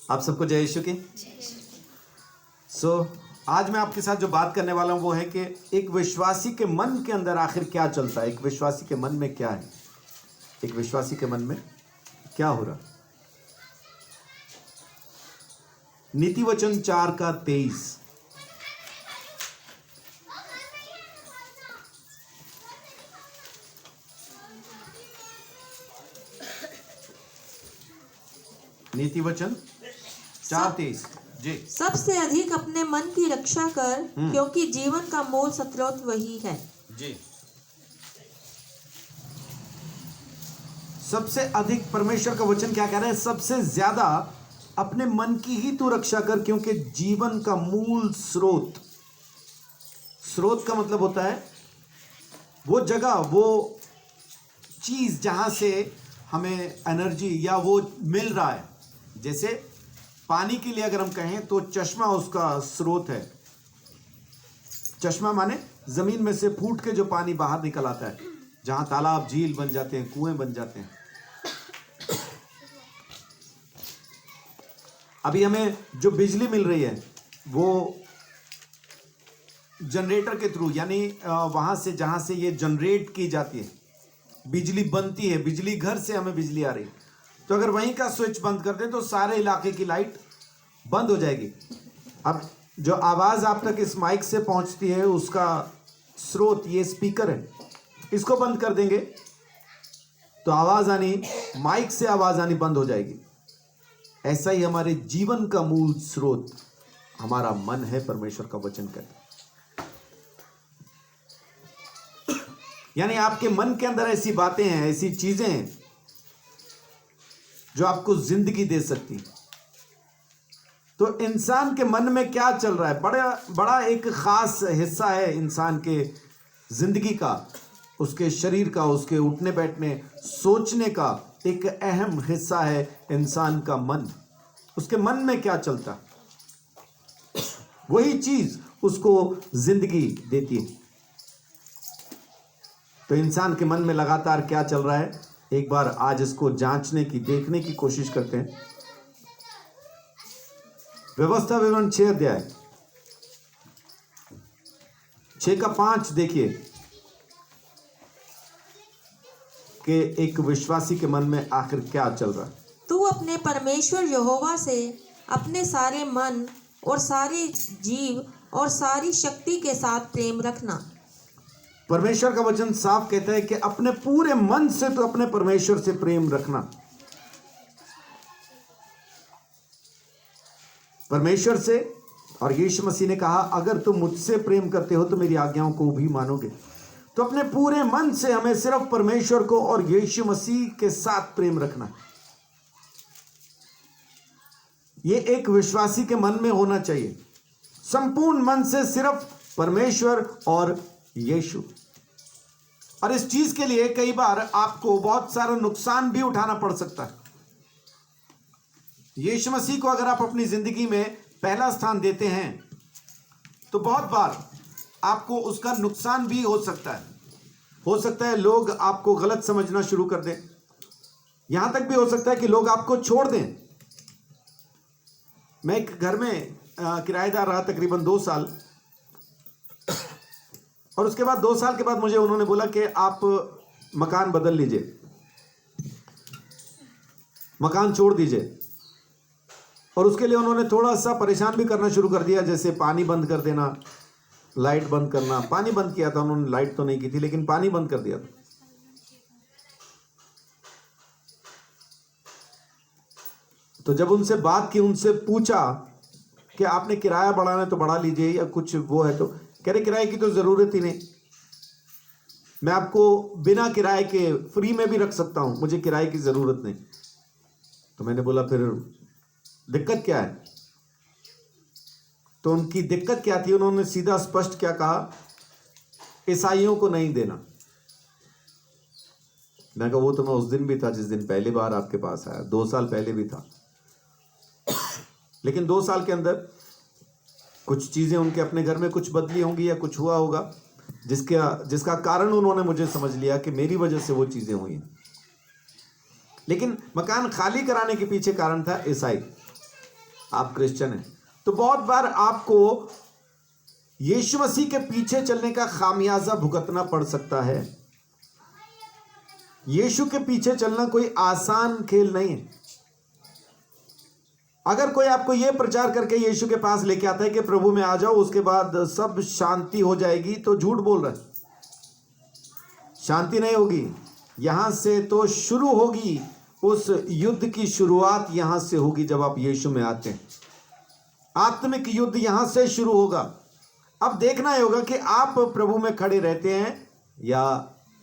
आप सबको जय यीशु की। आज मैं आपके साथ जो बात करने वाला हूं वो है कि एक विश्वासी के मन के अंदर आखिर क्या चलता है, एक विश्वासी के मन में क्या है, एक विश्वासी के मन में क्या हो रहा। नीति वचन 4:23। नीति वचन 4:23 जी। सबसे अधिक अपने मन की रक्षा कर, क्योंकि जीवन का मूल स्रोत वही है। जी, सबसे अधिक परमेश्वर का वचन क्या कह रहा है? सबसे ज्यादा अपने मन की ही तू रक्षा कर, क्योंकि जीवन का मूल स्रोत, स्रोत का मतलब होता है वो जगह, वो चीज जहां से हमें एनर्जी या वो मिल रहा है। जैसे पानी के लिए अगर हम कहें तो चश्मा उसका स्रोत है। चश्मा माने जमीन में से फूट के जो पानी बाहर निकल आता है, जहां तालाब झील बन जाते हैं, कुएं बन जाते हैं। अभी हमें जो बिजली मिल रही है वो जनरेटर के थ्रू, यानी वहां से जहां से ये जनरेट की जाती है, बिजली बनती है, बिजली घर से हमें बिजली आ रही है। तो अगर वहीं का स्विच बंद कर दें तो सारे इलाके की लाइट बंद हो जाएगी। अब जो आवाज आप तक इस माइक से पहुंचती है उसका स्रोत ये स्पीकर है। इसको बंद कर देंगे तो आवाज आनी, माइक से आवाज आनी बंद हो जाएगी। ऐसा ही हमारे जीवन का मूल स्रोत हमारा मन है, परमेश्वर का वचन कहता है। यानी आपके मन के अंदर ऐसी बातें हैं, ऐसी चीजें हैं जो आपको जिंदगी दे सकती। तो इंसान के मन में क्या चल रहा है, बड़ा एक खास हिस्सा है इंसान के जिंदगी का, उसके शरीर का, उसके उठने बैठने सोचने का एक अहम हिस्सा है इंसान का मन। उसके मन में क्या चलता, वही चीज उसको जिंदगी देती है। तो इंसान के मन में लगातार क्या चल रहा है, एक बार आज इसको जांचने की, देखने की कोशिश करते हैं। व्यवस्था विवरण 6 अध्याय 6:5 देखिए कि एक विश्वासी के मन में आखिर क्या चल रहा है। तू अपने परमेश्वर यहोवा से अपने सारे मन और सारे जीव और सारी शक्ति के साथ प्रेम रखना। परमेश्वर का वचन साफ कहता है कि अपने पूरे मन से तो अपने परमेश्वर से प्रेम रखना। परमेश्वर से, और यीशु मसीह ने कहा अगर तुम मुझसे प्रेम करते हो तो मेरी आज्ञाओं को भी मानोगे। तो अपने पूरे मन से हमें सिर्फ परमेश्वर को और यीशु मसीह के साथ प्रेम रखना। यह एक विश्वासी के मन में होना चाहिए, संपूर्ण मन से सिर्फ परमेश्वर और यीशु। और इस चीज के लिए कई बार आपको बहुत सारा नुकसान भी उठाना पड़ सकता है। यीशु मसीह को अगर आप अपनी जिंदगी में पहला स्थान देते हैं तो बहुत बार आपको उसका नुकसान भी हो सकता है। हो सकता है लोग आपको गलत समझना शुरू कर दें, यहां तक भी हो सकता है कि लोग आपको छोड़ दें। मैं एक घर में किराएदार रहा तकरीबन 2 साल, और उसके बाद 2 साल के बाद मुझे उन्होंने बोला कि आप मकान बदल लीजिए, मकान छोड़ दीजिए। और उसके लिए उन्होंने थोड़ा सा परेशान भी करना शुरू कर दिया, जैसे पानी बंद कर देना, लाइट बंद करना। पानी बंद किया था उन्होंने, लाइट तो नहीं की थी, लेकिन पानी बंद कर दिया था। तो जब उनसे बात की, उनसे पूछा कि आपने किराया बढ़ाना है तो बढ़ा लीजिए या कुछ वो है, तो कह रहे किराए की तो जरूरत ही नहीं, मैं आपको बिना किराए के फ्री में भी रख सकता हूं, मुझे किराए की जरूरत नहीं। तो मैंने बोला फिर दिक्कत क्या है? तो उनकी दिक्कत क्या थी, उन्होंने सीधा स्पष्ट क्या कहा, ईसाइयों को नहीं देना। मैं कहा वो तो मैं उस दिन भी था जिस दिन पहली बार आपके पास आया, 2 साल पहले भी था। लेकिन 2 साल के अंदर कुछ चीजें उनके अपने घर में कुछ बदली होंगी या कुछ हुआ होगा, जिसका कारण उन्होंने मुझे समझ लिया कि मेरी वजह से वो चीजें हुई। लेकिन मकान खाली कराने के पीछे कारण था ईसाई। आप क्रिश्चियन हैं, तो बहुत बार आपको यीशु मसीह के पीछे चलने का खामियाजा भुगतना पड़ सकता है। यीशु के पीछे चलना कोई आसान खेल नहीं है। अगर कोई आपको यह प्रचार करके यीशु के पास लेके आता है कि प्रभु में आ जाओ, उसके बाद सब शांति हो जाएगी, तो झूठ बोल रहा है। शांति नहीं होगी। यहां से तो शुरू होगी, उस युद्ध की शुरुआत यहां से होगी जब आप यीशु में आते हैं। आत्मिक युद्ध यहां से शुरू होगा। अब देखना ही होगा कि आप प्रभु में खड़े रहते हैं या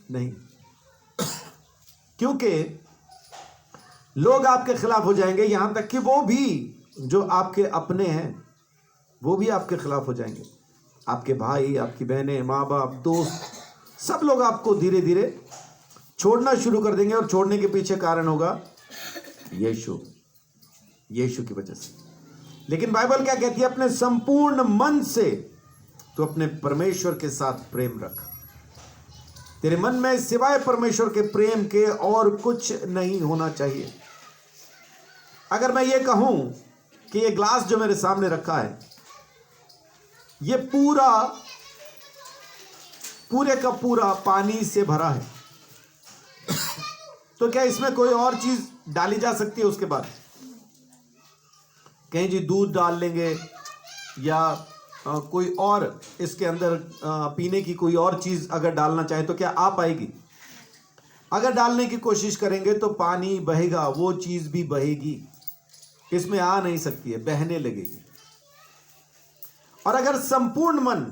नहीं, क्योंकि लोग आपके खिलाफ हो जाएंगे। यहां तक कि वो भी जो आपके अपने हैं वो भी आपके खिलाफ हो जाएंगे। आपके भाई, आपकी बहनें, माँ बाप, दोस्त, सब लोग आपको धीरे धीरे छोड़ना शुरू कर देंगे। और छोड़ने के पीछे कारण होगा यीशु की वजह से। लेकिन बाइबल क्या कहती है? अपने संपूर्ण मन से तो अपने परमेश्वर के साथ प्रेम रख। तेरे मन में सिवाय परमेश्वर के प्रेम के और कुछ नहीं होना चाहिए। अगर मैं ये कहूं कि ये ग्लास जो मेरे सामने रखा है, ये पूरे का पूरा पानी से भरा है, तो क्या इसमें कोई और चीज डाली जा सकती है? उसके बाद कहीं जी दूध डाल लेंगे या कोई और इसके अंदर पीने की कोई और चीज अगर डालना चाहे तो क्या आ पाएगी? अगर डालने की कोशिश करेंगे तो पानी बहेगा, वो चीज भी बहेगी, इसमें आ नहीं सकती है, बहने लगेगी। और अगर संपूर्ण मन,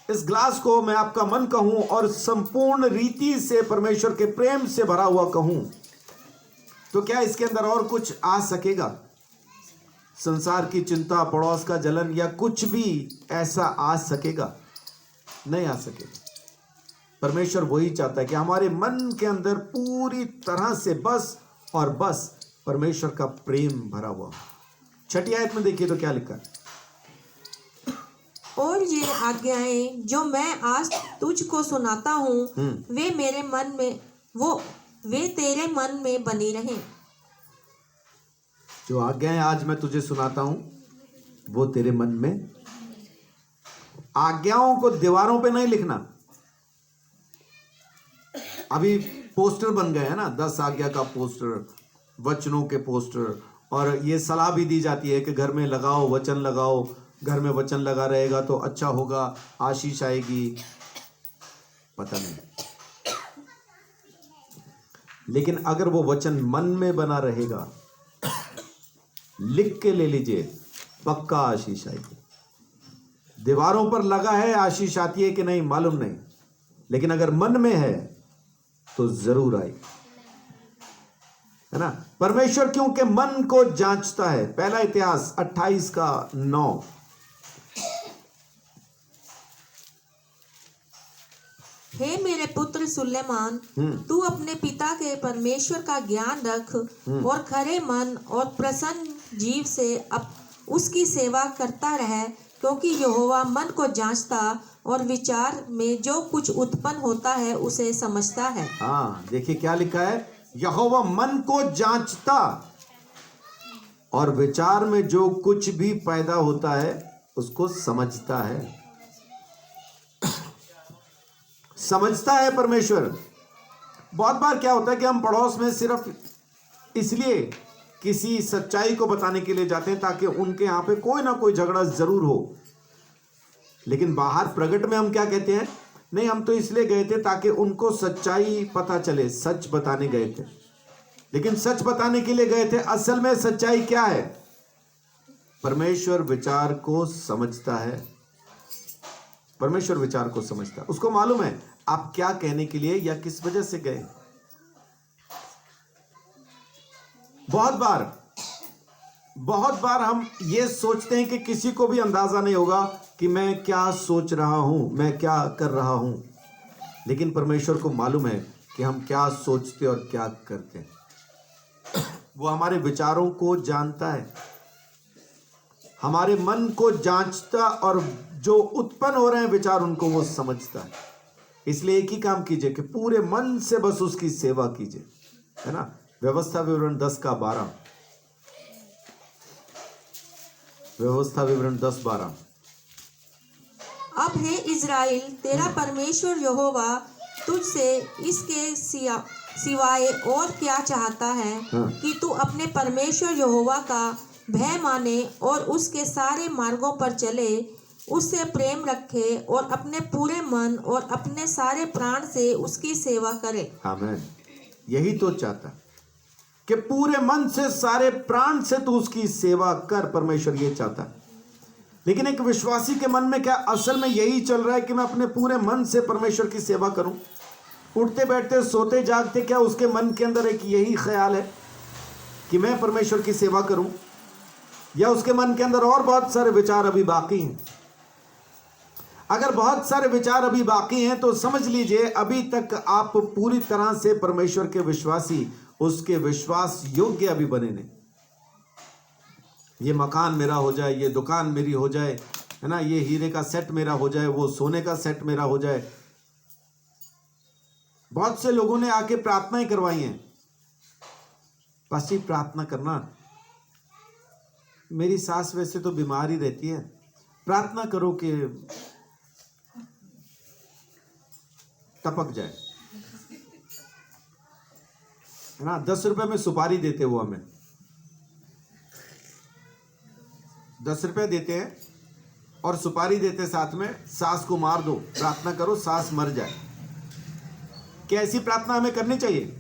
इस ग्लास को मैं आपका मन कहूं और संपूर्ण रीति से परमेश्वर के प्रेम से भरा हुआ कहूं, तो क्या इसके अंदर और कुछ आ सकेगा? संसार की चिंता, पड़ोस का जलन या कुछ भी ऐसा आ सकेगा? नहीं आ सकेगा। परमेश्वर वही चाहता है कि हमारे मन के अंदर पूरी तरह से बस और बस परमेश्वर का प्रेम भरा हुआ। 6 आयत में देखिए तो क्या लिखा है? और ये आज्ञाएं जो मैं आज तुझको सुनाता हूँ, वे मेरे मन में वे तेरे मन में बनी रहें। जो आज्ञाएं आज मैं तुझे सुनाता हूं वो तेरे मन में। आज्ञाओं को दीवारों पे नहीं लिखना। अभी पोस्टर बन गए हैं ना, 10 आज्ञा का पोस्टर, वचनों के पोस्टर, और ये सलाह भी दी जाती है कि घर में लगाओ, वचन लगाओ, घर में वचन लगा रहेगा तो अच्छा होगा, आशीष आएगी। पता नहीं, लेकिन अगर वो वचन मन में बना रहेगा, लिख के ले लीजिए, पक्का आशीष आएगी। दीवारों पर लगा है, आशीष आती है कि नहीं मालूम नहीं, लेकिन अगर मन में है तो जरूर आएगी, है ना। परमेश्वर क्योंकि मन को जांचता है। पहला इतिहास 28:9। हे मेरे पुत्र सुलेमान, तू अपने पिता के परमेश्वर का ज्ञान रख और खरे मन और प्रसन्न जीव से उसकी सेवा करता रह, क्योंकि यहोवा मन को जांचता और विचार में जो कुछ उत्पन्न होता है उसे समझता है। हाँ, देखिए क्या लिखा है? यहोवा मन को जांचता और विचार में जो कुछ भी पैदा होता है उसको समझता है। समझता है परमेश्वर। बहुत बार क्या होता है कि हम पड़ोस में सिर्फ इसलिए किसी सच्चाई को बताने के लिए जाते हैं ताकि उनके यहां पे कोई ना कोई झगड़ा जरूर हो, लेकिन बाहर प्रगट में हम क्या कहते हैं? नहीं, हम तो इसलिए गए थे ताकि उनको सच्चाई पता चले, सच बताने गए थे। लेकिन सच बताने के लिए गए थे, असल में सच्चाई क्या है? परमेश्वर विचार को समझता है। परमेश्वर विचार को समझता है, उसको मालूम है आप क्या कहने के लिए या किस वजह से गए। बहुत बार हम ये सोचते हैं कि किसी को भी अंदाजा नहीं होगा कि मैं क्या सोच रहा हूं, मैं क्या कर रहा हूं, लेकिन परमेश्वर को मालूम है कि हम क्या सोचते और क्या करते हैं। वो हमारे विचारों को जानता है, हमारे मन को जांचता, और जो उत्पन्न हो रहे हैं विचार उनको वो समझता है। इसलिए एक ही काम कीजिए कि पूरे मन से बस उसकी सेवा कीजिए, है ना। व्यवस्था विवरण 10:12। व्यवस्था विवरण 10-12। अब हे इज़राइल, तेरा परमेश्वर यहोवा तुझसे इसके सिवाय और क्या चाहता है कि तू अपने परमेश्वर यहोवा का भय माने और उसके सारे मार्गों पर चले, उससे प्रेम रखे और अपने पूरे मन और अपने सारे प्राण से उसकी सेवा करे। आमीन। यही तो चाहता कि पूरे मन से, सारे प्राण से तू उसकी सेवा कर। परमेश्वर ये चाहता। लेकिन एक विश्वासी के मन में क्या असल में यही चल रहा है कि मैं अपने पूरे मन से परमेश्वर की सेवा करूं? उठते बैठते सोते जागते क्या उसके मन के अंदर एक यही ख्याल है कि मैं परमेश्वर की सेवा करूं? या उसके मन के अंदर और बहुत सारे विचार अभी बाकी हैं? अगर बहुत सारे विचार अभी बाकी हैं तो समझ लीजिए अभी तक आप पूरी तरह से परमेश्वर के विश्वासी, उसके विश्वास योग्य अभी बने नहीं। ये मकान मेरा हो जाए, ये दुकान मेरी हो जाए, है ना, ये हीरे का सेट मेरा हो जाए, वो सोने का सेट मेरा हो जाए। बहुत से लोगों ने आके प्रार्थनाएं करवाई हैं, बस ही प्रार्थना करना। मेरी सास वैसे तो बीमार ही रहती है, प्रार्थना करो कि टपक जाए, है ना। 10 रुपए में सुपारी देते वो हमें, 10 रुपए देते हैं और सुपारी देते साथ में, सास को मार दो, प्रार्थना करो सास मर जाए। क्या ऐसी प्रार्थना हमें करनी चाहिए?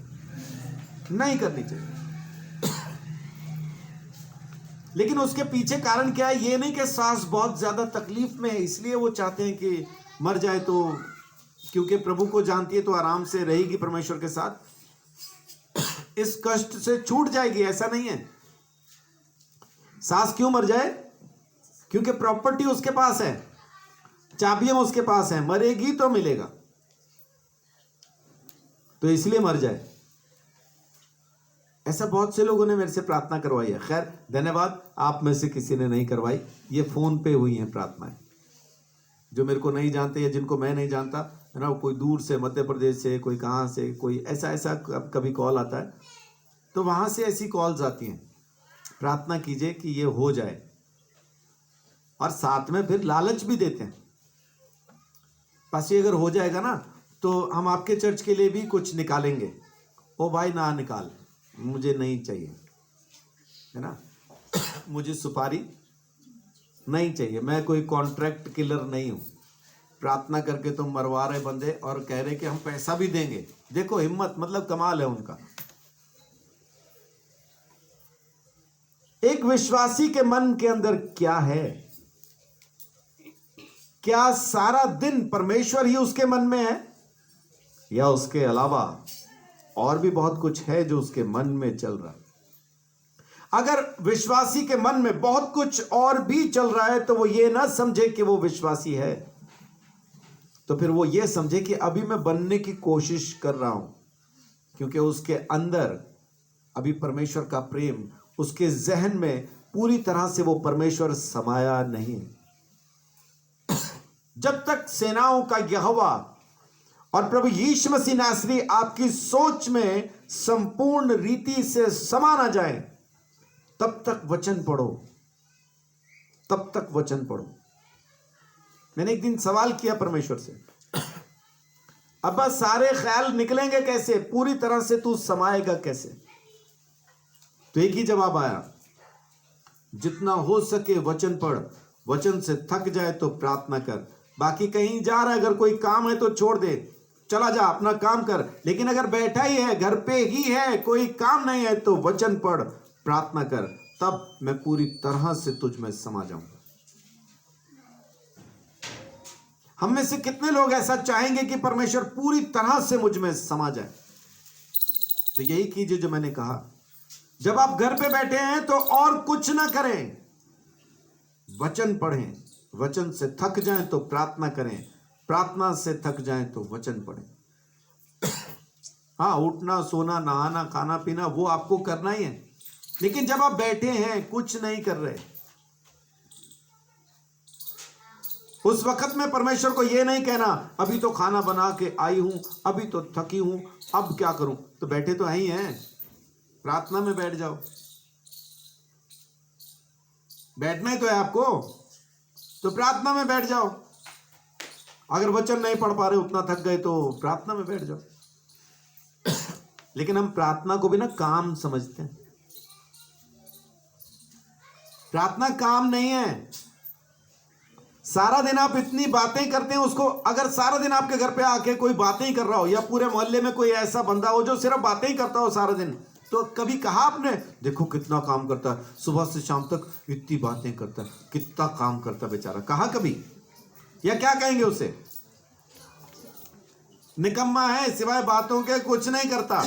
नहीं करनी चाहिए। लेकिन उसके पीछे कारण क्या है? ये नहीं कि सास बहुत ज्यादा तकलीफ में है इसलिए वो चाहते हैं कि मर जाए, तो क्योंकि प्रभु को जानती है तो आराम से रहेगी परमेश्वर के साथ, इस कष्ट से छूट जाएगी। ऐसा नहीं है। सास क्यों मर जाए? क्योंकि प्रॉपर्टी उसके पास है, चाबियां उसके पास है, मरेगी तो मिलेगा, तो इसलिए मर जाए। ऐसा बहुत से लोगों ने मेरे से प्रार्थना करवाई है। खैर धन्यवाद, आप में से किसी ने नहीं करवाई, ये फोन पे हुई हैं प्रार्थनाएं। जो मेरे को नहीं जानते या जिनको मैं नहीं जानता, है ना, कोई दूर से, मध्य प्रदेश से, कोई कहाँ से, कोई ऐसा कभी कॉल आता है, तो वहां से ऐसी कॉल्स आती हैं, प्रार्थना कीजिए कि ये हो जाए, और साथ में फिर लालच भी देते हैं, बस ये अगर हो जाएगा ना तो हम आपके चर्च के लिए भी कुछ निकालेंगे। ओ भाई ना निकाल, मुझे नहीं चाहिए, है ना। मुझे सुपारी नहीं चाहिए, मैं कोई कॉन्ट्रैक्ट किलर नहीं हूं। प्रार्थना करके तुम मरवा रहे बंदे और कह रहे कि हम पैसा भी देंगे। देखो हिम्मत, मतलब कमाल है उनका। एक विश्वासी के मन के अंदर क्या है? क्या सारा दिन परमेश्वर ही उसके मन में है, या उसके अलावा और भी बहुत कुछ है जो उसके मन में चल रहा है? अगर विश्वासी के मन में बहुत कुछ और भी चल रहा है तो वो ये ना समझे कि वो विश्वासी है, तो फिर वो ये समझे कि अभी मैं बनने की कोशिश कर रहा हूं, क्योंकि उसके अंदर अभी परमेश्वर का प्रेम, उसके जहन में पूरी तरह से वो परमेश्वर समाया नहीं। जब तक सेनाओं का यहोवा और प्रभु यीशु मसीह नासरी आपकी सोच में संपूर्ण रीति से समा ना जाए, तब तक वचन पढ़ो, तब तक वचन पढ़ो। मैंने एक दिन सवाल किया परमेश्वर से, अब बस सारे ख्याल निकलेंगे कैसे, पूरी तरह से तू समाएगा कैसे? तो एक ही जवाब आया, जितना हो सके वचन पढ़, वचन से थक जाए तो प्रार्थना कर। बाकी कहीं जा रहा है, अगर कोई काम है तो छोड़ दे, चला जा अपना काम कर। लेकिन अगर बैठा ही है, घर पे ही है, कोई काम नहीं है, तो वचन पढ़, प्रार्थना कर, तब मैं पूरी तरह से तुझ में समा जाऊंगा। हम में से कितने लोग ऐसा चाहेंगे कि परमेश्वर पूरी तरह से मुझ में समा जाए? तो यही कीजिए जो मैंने कहा। जब आप घर पे बैठे हैं तो और कुछ ना करें, वचन पढ़ें, वचन से थक जाएं तो प्रार्थना करें, प्रार्थना से थक जाएं तो वचन पढ़ें। हाँ, उठना, सोना, नहाना, खाना पीना वो आपको करना ही है, लेकिन जब आप बैठे हैं कुछ नहीं कर रहे, उस वक्त में परमेश्वर को यह नहीं कहना अभी तो खाना बना के आई हूं, अभी तो थकी हूं, अब क्या करूं। तो बैठे तो ही हैं, प्रार्थना में बैठ जाओ। बैठना ही तो है आपको, तो प्रार्थना में बैठ जाओ। अगर वचन नहीं पढ़ पा रहे, उतना थक गए, तो प्रार्थना में बैठ जाओ। लेकिन हम प्रार्थना को भी ना काम समझते हैं। प्रार्थना काम नहीं है। सारा दिन आप इतनी बातें करते हैं, उसको अगर सारा दिन आपके घर पे आके कोई बातें ही कर रहा हो, या पूरे मोहल्ले में कोई ऐसा बंदा हो जो सिर्फ बातें ही करता हो सारा दिन, तो कभी कहा आपने देखो कितना काम करता है, सुबह से शाम तक इतनी बातें करता है, कितना काम करता है बेचारा, कहा कभी? या क्या कहेंगे उसे? निकम्मा है, सिवाय बातों के कुछ नहीं करता।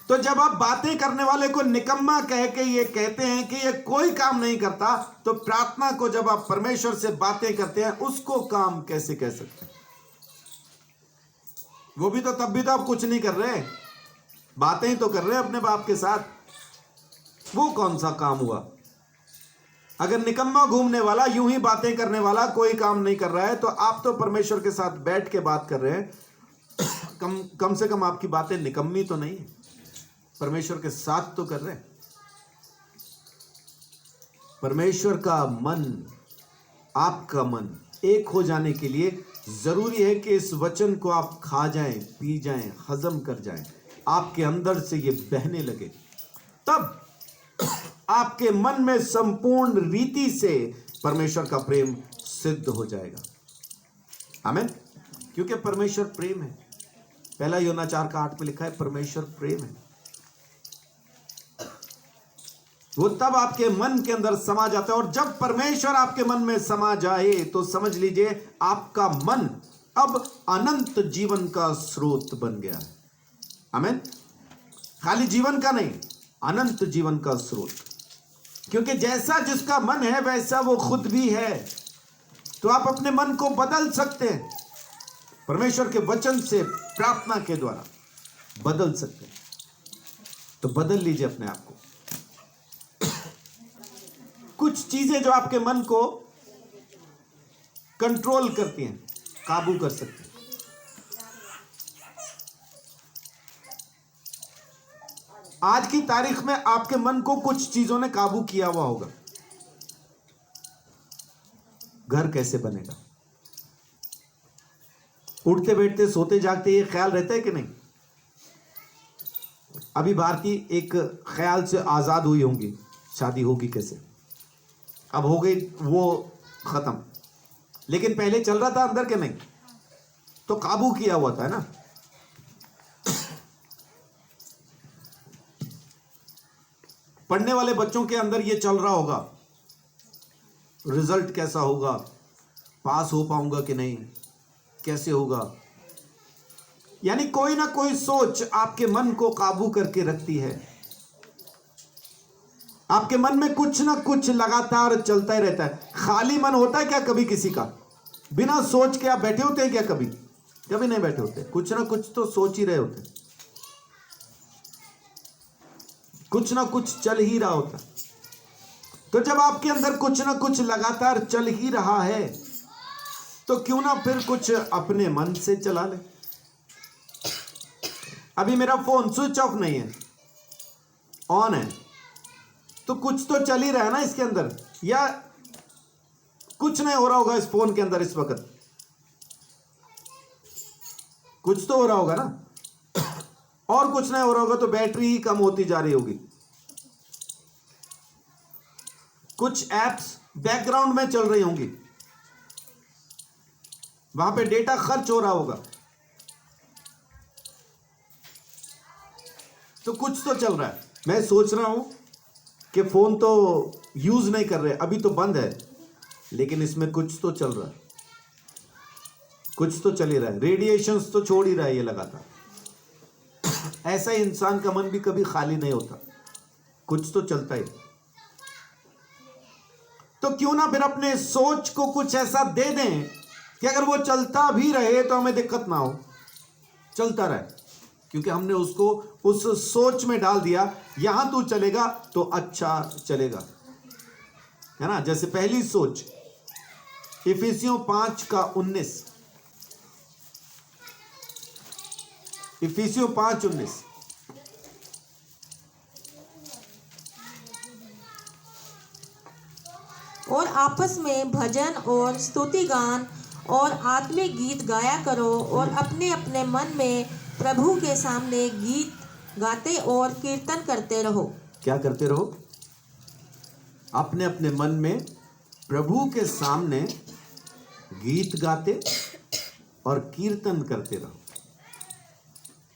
तो जब आप बातें करने वाले को निकम्मा कह के ये कहते हैं कि ये कोई काम नहीं करता, तो प्रार्थना को जब आप परमेश्वर से बातें करते हैं, उसको काम कैसे कह सकते हैं? वो भी तो तब भी तो आप कुछ नहीं कर रहे, बातें ही तो कर रहे हैं अपने बाप के साथ। वो कौन सा काम हुआ? अगर निकम्मा घूमने वाला, यूं ही बातें करने वाला कोई काम नहीं कर रहा है, तो आप तो परमेश्वर के साथ बैठ के बात कर रहे हैं। कम से कम आपकी बातें निकम्मी तो नहीं है, परमेश्वर के साथ तो कर रहे हैं। परमेश्वर का मन, आपका मन एक हो जाने के लिए जरूरी है कि इस वचन को आप खा जाएं, पी जाएं, हजम कर जाएं, आपके अंदर से ये बहने लगे, तब आपके मन में संपूर्ण रीति से परमेश्वर का प्रेम सिद्ध हो जाएगा। आमीन। क्योंकि परमेश्वर प्रेम है। पहला यूहन्ना 4:8 में लिखा है परमेश्वर प्रेम है। वो तब आपके मन के अंदर समा जाता है, और जब परमेश्वर आपके मन में समा जाए तो समझ लीजिए आपका मन अब अनंत जीवन का स्रोत बन गया है। आमीन। खाली जीवन का नहीं, अनंत जीवन का स्रोत। क्योंकि जैसा जिसका मन है वैसा वो खुद भी है। तो आप अपने मन को बदल सकते हैं, परमेश्वर के वचन से, प्रार्थना के द्वारा बदल सकते हैं। तो बदल लीजिए अपने आप को। कुछ चीजें जो आपके मन को कंट्रोल करती हैं, काबू कर सकती हैं। आज की तारीख में आपके मन को कुछ चीजों ने काबू किया हुआ होगा। घर कैसे बनेगा? उठते बैठते सोते जागते ये ख्याल रहता है कि नहीं? अभी भारती एक ख्याल से आजाद हुई होंगी, शादी होगी कैसे, अब हो गई वो खत्म। लेकिन पहले चल रहा था अंदर के नहीं, तो काबू किया हुआ था ना। पढ़ने वाले बच्चों के अंदर ये चल रहा होगा, रिजल्ट कैसा होगा, पास हो पाऊंगा कि नहीं, कैसे होगा। यानी कोई ना कोई सोच आपके मन को काबू करके रखती है। आपके मन में कुछ ना कुछ लगातार चलता ही रहता है। खाली मन होता है क्या कभी किसी का? बिना सोच के आप बैठे होते हैं क्या कभी? कभी नहीं बैठे होते। कुछ ना कुछ तो सोच ही रहे होते, कुछ ना कुछ चल ही रहा होता। तो जब आपके अंदर कुछ ना कुछ लगातार चल ही रहा है, तो क्यों ना फिर कुछ अपने मन से चला ले। अभी मेरा फोन स्विच ऑफ नहीं है, ऑन है, तो कुछ तो चल ही रहा है ना इसके अंदर। या कुछ नहीं हो रहा होगा इस फोन के अंदर इस वक्त, कुछ तो हो रहा होगा ना। और कुछ नहीं हो रहा होगा तो बैटरी ही कम होती जा रही होगी। कुछ एप्स बैकग्राउंड में चल रही होंगी, वहां पे डेटा खर्च हो रहा होगा। तो कुछ तो चल रहा है। मैं सोच रहा हूं कि फोन तो यूज नहीं कर रहे, अभी तो बंद है, लेकिन इसमें कुछ तो चल रहा है, कुछ तो चल ही रहा है। रेडिएशंस तो छोड़ ही रहा है ये लगातार। ऐसा ही इंसान का मन भी कभी खाली नहीं होता, कुछ तो चलता ही। तो क्यों ना फिर अपने सोच को कुछ ऐसा दे दें कि अगर वो चलता भी रहे तो हमें दिक्कत ना हो, चलता रहे। क्योंकि हमने उसको उस सोच में डाल दिया, यहां तू चलेगा तो अच्छा चलेगा, है ना। जैसे पहली सोच इफिसियों 5:19, इफिसियों 5:19, और आपस में भजन और स्तुति गान और आत्मिक गीत गाया करो और अपने अपने मन में प्रभु के सामने गीत गाते और कीर्तन करते रहो। क्या करते रहो? अपने अपने मन में प्रभु के सामने गीत गाते और कीर्तन करते रहो।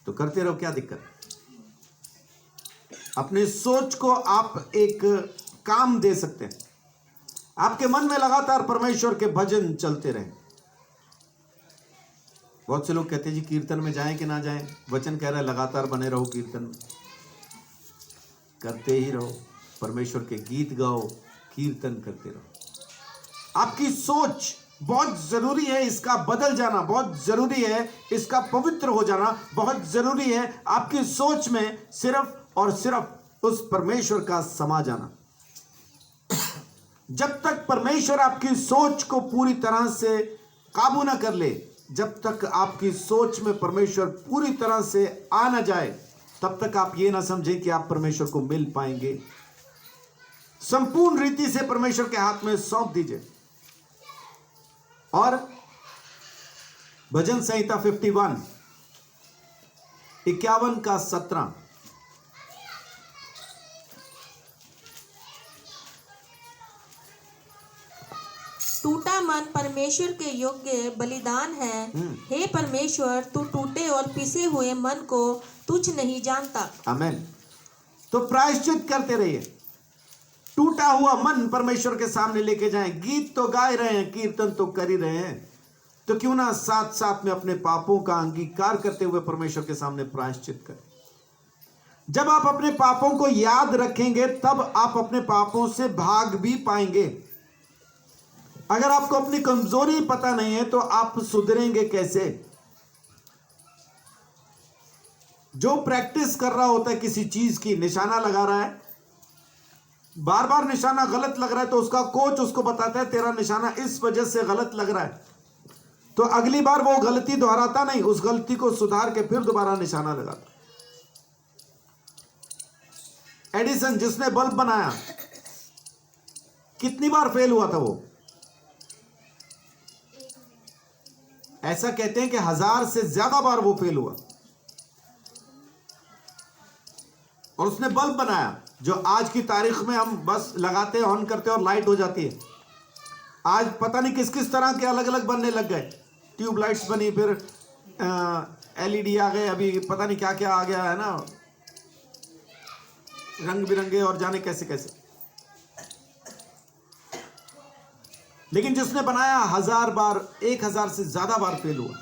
तो करते रहो, क्या दिक्कत? अपने सोच को आप एक काम दे सकते हैं। आपके मन में लगातार परमेश्वर के भजन चलते रहें। बहुत से लोग कहते हैं जी कीर्तन में जाएं कि ना जाएं। वचन कह रहा है लगातार बने रहो कीर्तन में, करते ही रहो, परमेश्वर के गीत गाओ, कीर्तन करते रहो। आपकी सोच बहुत जरूरी है, इसका बदल जाना बहुत जरूरी है, इसका पवित्र हो जाना बहुत जरूरी है। आपकी सोच में सिर्फ और सिर्फ उस परमेश्वर का समा जाना। जब तक परमेश्वर आपकी सोच को पूरी तरह से काबू ना कर ले, जब तक आपकी सोच में परमेश्वर पूरी तरह से आ ना जाए, तब तक आप ये ना समझें कि आप परमेश्वर को मिल पाएंगे। संपूर्ण रीति से परमेश्वर के हाथ में सौंप दीजिए। और भजन संहिता 51 51 का 17, टूटा मन परमेश्वर के योग्य बलिदान है। हे परमेश्वर, तू टूटे और पिसे हुए मन को तुच्छ नहीं जानता। आमेन। तो प्रायश्चित करते रहिए। टूटा हुआ मन परमेश्वर के सामने लेके जाएं। गीत तो गा रहे हैं, कीर्तन तो कर ही रहे हैं, तो क्यों ना साथ साथ में अपने पापों का अंगीकार करते हुए परमेश्वर के सामने प्रायश्चित करें। जब आप अपने पापों को याद रखेंगे तब आप अपने पापों से भाग भी पाएंगे। अगर आपको अपनी कमजोरी पता नहीं है तो आप सुधरेंगे कैसे? जो प्रैक्टिस कर रहा होता है किसी चीज की, निशाना लगा रहा है, बार बार निशाना गलत लग रहा है, तो उसका कोच उसको बताता है तेरा निशाना इस वजह से गलत लग रहा है, तो अगली बार वो गलती दोहराता नहीं, उस गलती को सुधार के फिर दोबारा निशाना लगाता। एडिसन जिसने बल्ब बनाया, कितनी बार फेल हुआ था वो? ऐसा कहते हैं कि 1000 से ज्यादा बार वो फेल हुआ, और उसने बल्ब बनाया जो आज की तारीख में हम बस लगाते हैं, ऑन करते हैं और लाइट हो जाती है। आज पता नहीं किस किस तरह के अलग अलग बनने लग गए। ट्यूबलाइट्स बनी, फिर एलईडी आ गए, अभी पता नहीं क्या क्या आ गया है ना, रंग बिरंगे और जाने कैसे कैसे। लेकिन जिसने बनाया 1000 बार, 1000 से ज्यादा बार फेल हुआ।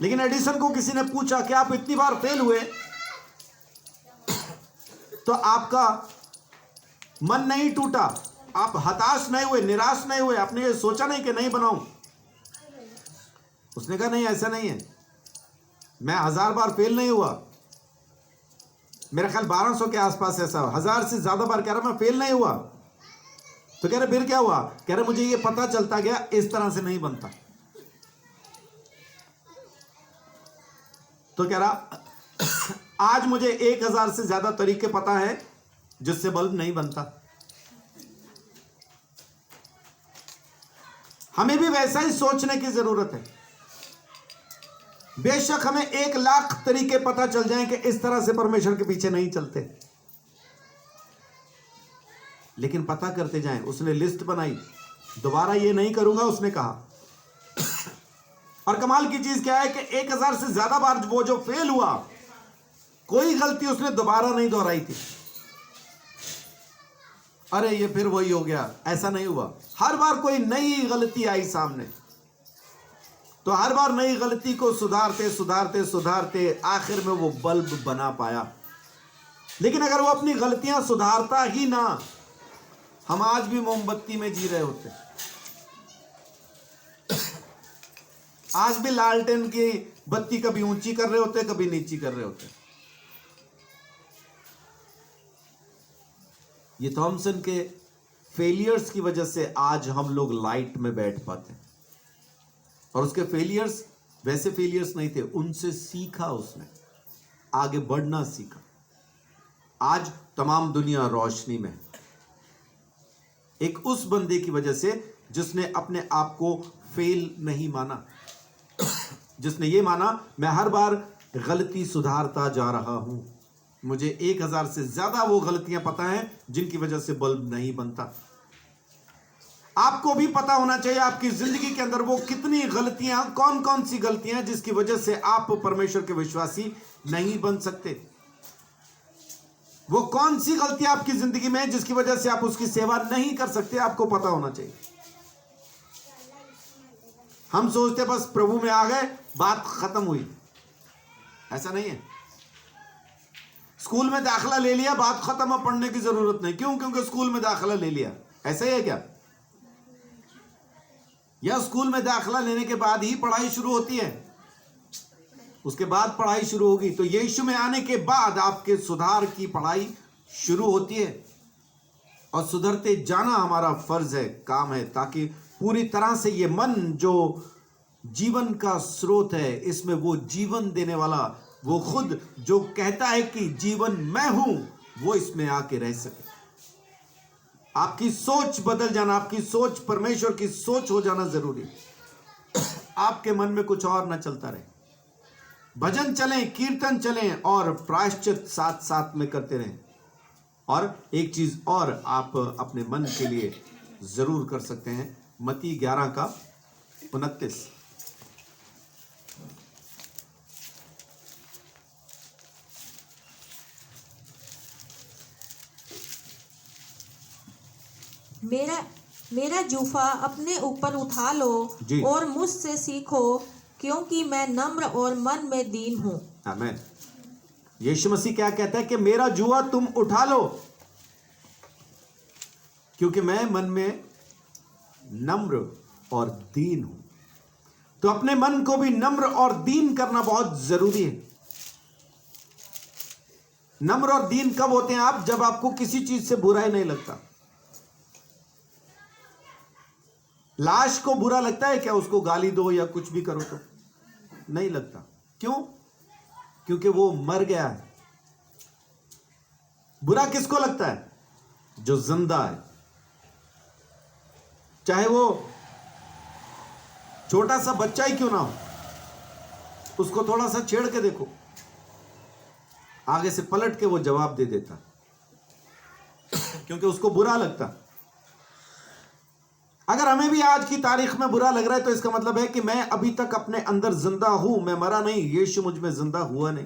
लेकिन एडिसन को किसी ने पूछा कि आप इतनी बार फेल हुए तो आपका मन नहीं टूटा, आप हताश नहीं हुए, निराश नहीं हुए, आपने ये सोचा नहीं कि नहीं बनाऊं? उसने कहा नहीं, ऐसा नहीं है, मैं 1000 बार फेल नहीं हुआ, मेरा ख्याल 1200 के आसपास ऐसा, 1000 से ज्यादा बार कह रहा मैं फेल नहीं हुआ। तो कह रहे फिर क्या हुआ? कह रहे मुझे ये पता चलता गया इस तरह से नहीं बनता। तो कह रहा आज मुझे 1000 से ज्यादा तरीके पता है जिससे बल्ब नहीं बनता। हमें भी वैसा ही सोचने की जरूरत है। बेशक हमें 1,00,000 तरीके पता चल जाएं कि इस तरह से परमेश्वर के पीछे नहीं चलते, लेकिन पता करते जाएं। उसने लिस्ट बनाई, दोबारा ये नहीं करूंगा उसने कहा। और कमाल की चीज क्या है कि 1000 से ज्यादा बार वो जो फेल हुआ, कोई गलती उसने दोबारा नहीं दोहराई थी। अरे ये फिर वही हो गया, ऐसा नहीं हुआ। हर बार कोई नई गलती आई सामने, तो हर बार नई गलती को सुधारते सुधारते सुधारते आखिर में वो बल्ब बना पाया। लेकिन अगर वो अपनी गलतियां सुधारता ही ना, हम आज भी मोमबत्ती में जी रहे होते, आज भी लालटेन की बत्ती कभी ऊंची कर रहे होते, कभी नीची कर रहे होते। ये थॉमसन के फेलियर्स की वजह से आज हम लोग लाइट में बैठ पाते हैं। और उसके फेलियर्स वैसे फेलियर्स नहीं थे, उनसे सीखा, उसने आगे बढ़ना सीखा। आज तमाम दुनिया रोशनी में। एक उस बंदे की वजह से जिसने अपने आप को फेल नहीं माना, जिसने ये माना मैं हर बार गलती सुधारता जा रहा हूं, मुझे 1000 से ज्यादा वो गलतियां पता हैं जिनकी वजह से बल्ब नहीं बनता। आपको भी पता होना चाहिए आपकी जिंदगी के अंदर वो कितनी गलतियां, कौन कौन सी गलतियां हैं जिसकी वजह से आप परमेश्वर के विश्वासी नहीं बन सकते। वो कौन सी गलतियां आपकी जिंदगी में है जिसकी वजह से आप उसकी सेवा नहीं कर सकते, आपको पता होना चाहिए। हम सोचते बस प्रभु में आ गए, बात खत्म हुई। ऐसा नहीं है। स्कूल में दाखला ले लिया, बात खत्म, अब पढ़ने की जरूरत नहीं। क्यों? क्योंकि स्कूल में दाखला ले लिया। ऐसा ही है क्या? या स्कूल में दाखला लेने के बाद ही पढ़ाई शुरू होती है? उसके बाद पढ़ाई शुरू होगी। तो यीशु में आने के बाद आपके सुधार की पढ़ाई शुरू होती है, और सुधरते जाना हमारा फर्ज है, काम है, ताकि पूरी तरह से ये मन जो जीवन का स्रोत है, इसमें वो जीवन देने वाला, वो खुद जो कहता है कि जीवन मैं हूं, वो इसमें आके रह सके। आपकी सोच बदल जाना, आपकी सोच परमेश्वर की सोच हो जाना जरूरी। आपके मन में कुछ और ना चलता रहे। भजन चलें, कीर्तन चलें और प्रायश्चित साथ साथ में करते रहें। और एक चीज और आप अपने मन के लिए जरूर कर सकते हैं, मत्ती 11:29। मेरा जूफा अपने ऊपर उठा लो जी। और मुझसे सीखो, क्योंकि मैं नम्र और मन में दीन हूं। आमीन। यीशु मसीह क्या कहता है कि मेरा जुआ तुम उठा लो, क्योंकि मैं मन में नम्र और दीन हूं। तो अपने मन को भी नम्र और दीन करना बहुत जरूरी है। नम्र और दीन कब होते हैं आप? जब आपको किसी चीज से बुरा ही नहीं लगता। लाश को बुरा लगता है क्या? उसको गाली दो या कुछ भी करो तो नहीं लगता। क्यों? क्योंकि वो मर गया है। बुरा किसको लगता है? जो जिंदा है। चाहे वो छोटा सा बच्चा ही क्यों ना हो, उसको थोड़ा सा छेड़ के देखो, आगे से पलट के वो जवाब दे देता, क्योंकि उसको बुरा लगता। अगर हमें भी आज की तारीख में बुरा लग रहा है तो इसका मतलब है कि मैं अभी तक अपने अंदर जिंदा हूं, मैं मरा नहीं, यीशु मुझ में जिंदा हुआ नहीं।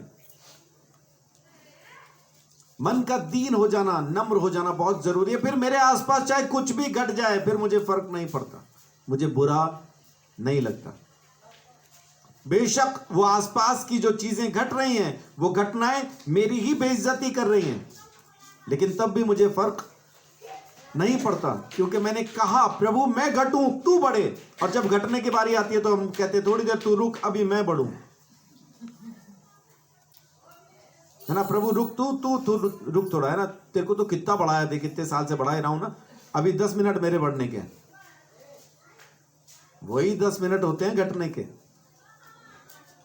मन का दीन हो जाना, नम्र हो जाना बहुत जरूरी है। फिर मेरे आसपास चाहे कुछ भी घट जाए, फिर मुझे फर्क नहीं पड़ता, मुझे बुरा नहीं लगता। बेशक वो आसपास की जो चीजें घट रही हैं, वो घटनाएं मेरी ही बेइज्जती कर रही हैं, लेकिन तब भी मुझे फर्क नहीं पड़ता, क्योंकि मैंने कहा प्रभु मैं घटूं तू बढ़े। और जब घटने की बारी आती है तो हम कहते थोड़ी देर तू रुक, अभी मैं बढ़ूं, है ना? प्रभु रुक, तू रुक थोड़ा, है ना? तेरे को तो कितना बढ़ाया, देख कितने साल से बढ़ा रहा हूं ना, अभी 10 मिनट मेरे बढ़ने के। वही 10 मिनट होते हैं घटने के,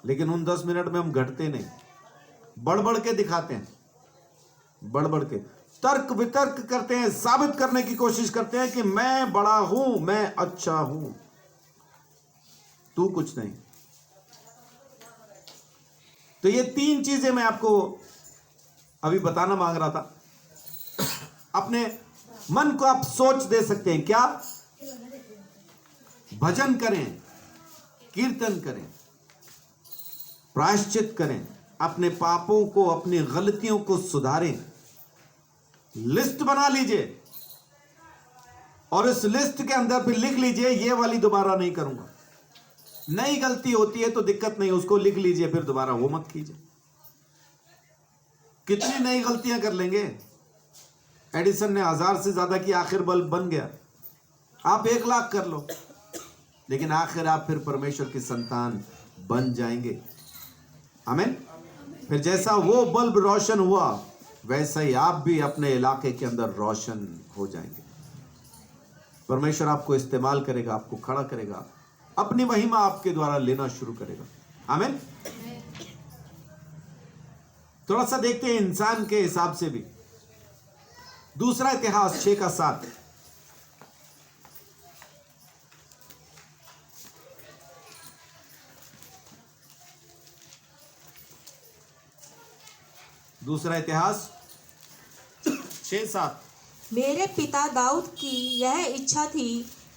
लेकिन उन 10 मिनट में हम घटते नहीं, बढ़ बढ़ के दिखाते हैं, बढ़ बढ़ के तर्क वितर्क करते हैं, साबित करने की कोशिश करते हैं कि मैं बड़ा हूं, मैं अच्छा हूं, तू कुछ नहीं। तो ये 3 चीजें मैं आपको अभी बताना मांग रहा था। अपने मन को आप सोच दे सकते हैं क्या? भजन करें, कीर्तन करें, प्रायश्चित करें, अपने पापों को, अपनी गलतियों को सुधारें। लिस्ट बना लीजिए और इस लिस्ट के अंदर फिर लिख लीजिए ये वाली दोबारा नहीं करूंगा। नई गलती होती है तो दिक्कत नहीं, उसको लिख लीजिए, फिर दोबारा वो मत कीजिए। कितनी नई गलतियां कर लेंगे? एडिसन ने 1000 से ज्यादा की, आखिर बल्ब बन गया। आप 1 लाख कर लो, लेकिन आखिर आप फिर परमेश्वर की संतान बन जाएंगे। आमीन। फिर जैसा वो बल्ब रोशन हुआ, वैसा ही आप भी अपने इलाके के अंदर रोशन हो जाएंगे। परमेश्वर आपको इस्तेमाल करेगा, आपको खड़ा करेगा, अपनी महिमा आपके द्वारा लेना शुरू करेगा। आमीन। थोड़ा सा देखते हैं इंसान के हिसाब से भी। दूसरा इतिहास 6:7। दूसरा इतिहास 6:7। मेरे पिता दाऊद की यह इच्छा थी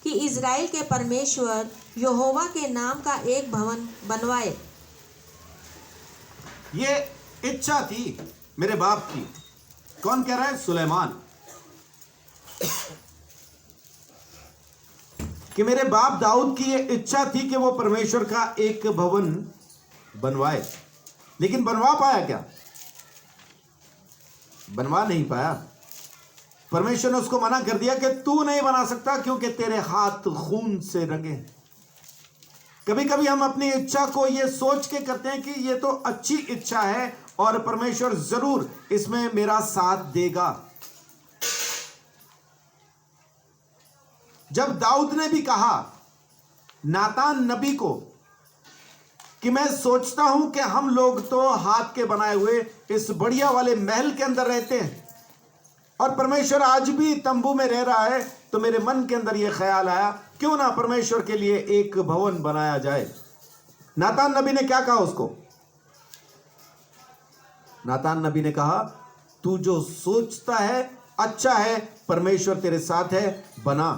कि इज़राइल के परमेश्वर यहोवा के नाम का एक भवन बनवाए। ये इच्छा थी मेरे बाप की। कौन कह रहा है? सुलेमान। कि मेरे बाप दाऊद की ये इच्छा थी कि वो परमेश्वर का एक भवन बनवाए, लेकिन बनवा पाया क्या? बनवा नहीं पाया। परमेश्वर ने उसको मना कर दिया कि तू नहीं बना सकता, क्योंकि तेरे हाथ खून से रंगे। कभी कभी हम अपनी इच्छा को ये सोच के करते हैं कि ये तो अच्छी इच्छा है और परमेश्वर जरूर इसमें मेरा साथ देगा। जब दाऊद ने भी कहा नातान नबी को कि मैं सोचता हूं कि हम लोग तो हाथ के बनाए हुए इस बढ़िया वाले महल के अंदर रहते हैं और परमेश्वर आज भी तंबू में रह रहा है, तो मेरे मन के अंदर यह ख्याल आया क्यों ना परमेश्वर के लिए एक भवन बनाया जाए। नातान नबी ने क्या कहा उसको? नातान नबी ने कहा तू जो सोचता है अच्छा है, परमेश्वर तेरे साथ है, बना।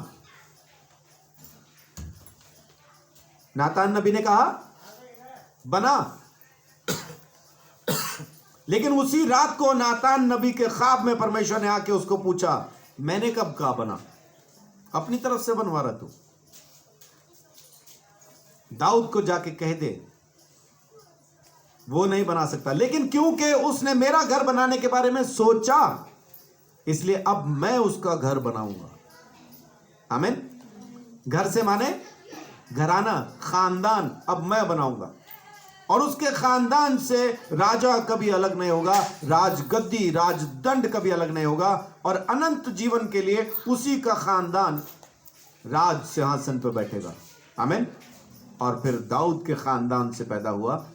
नातान नबी ने कहा बना। लेकिन उसी रात को नातान नबी के ख्वाब में परमेश्वर ने आके उसको पूछा, मैंने कब कहा बना? अपनी तरफ से बनवा रहा तू। दाऊद को जाके कह दे वो नहीं बना सकता, लेकिन क्योंकि उसने मेरा घर बनाने के बारे में सोचा, इसलिए अब मैं उसका घर बनाऊंगा। आमीन। घर से माने घराना, खानदान, अब मैं बनाऊंगा और उसके खानदान से राजा कभी अलग नहीं होगा, राजगद्दी, राजदंड कभी अलग नहीं होगा और अनंत जीवन के लिए उसी का खानदान राज सिंहासन पर बैठेगा। आमीन। और फिर दाऊद के खानदान से पैदा हुआ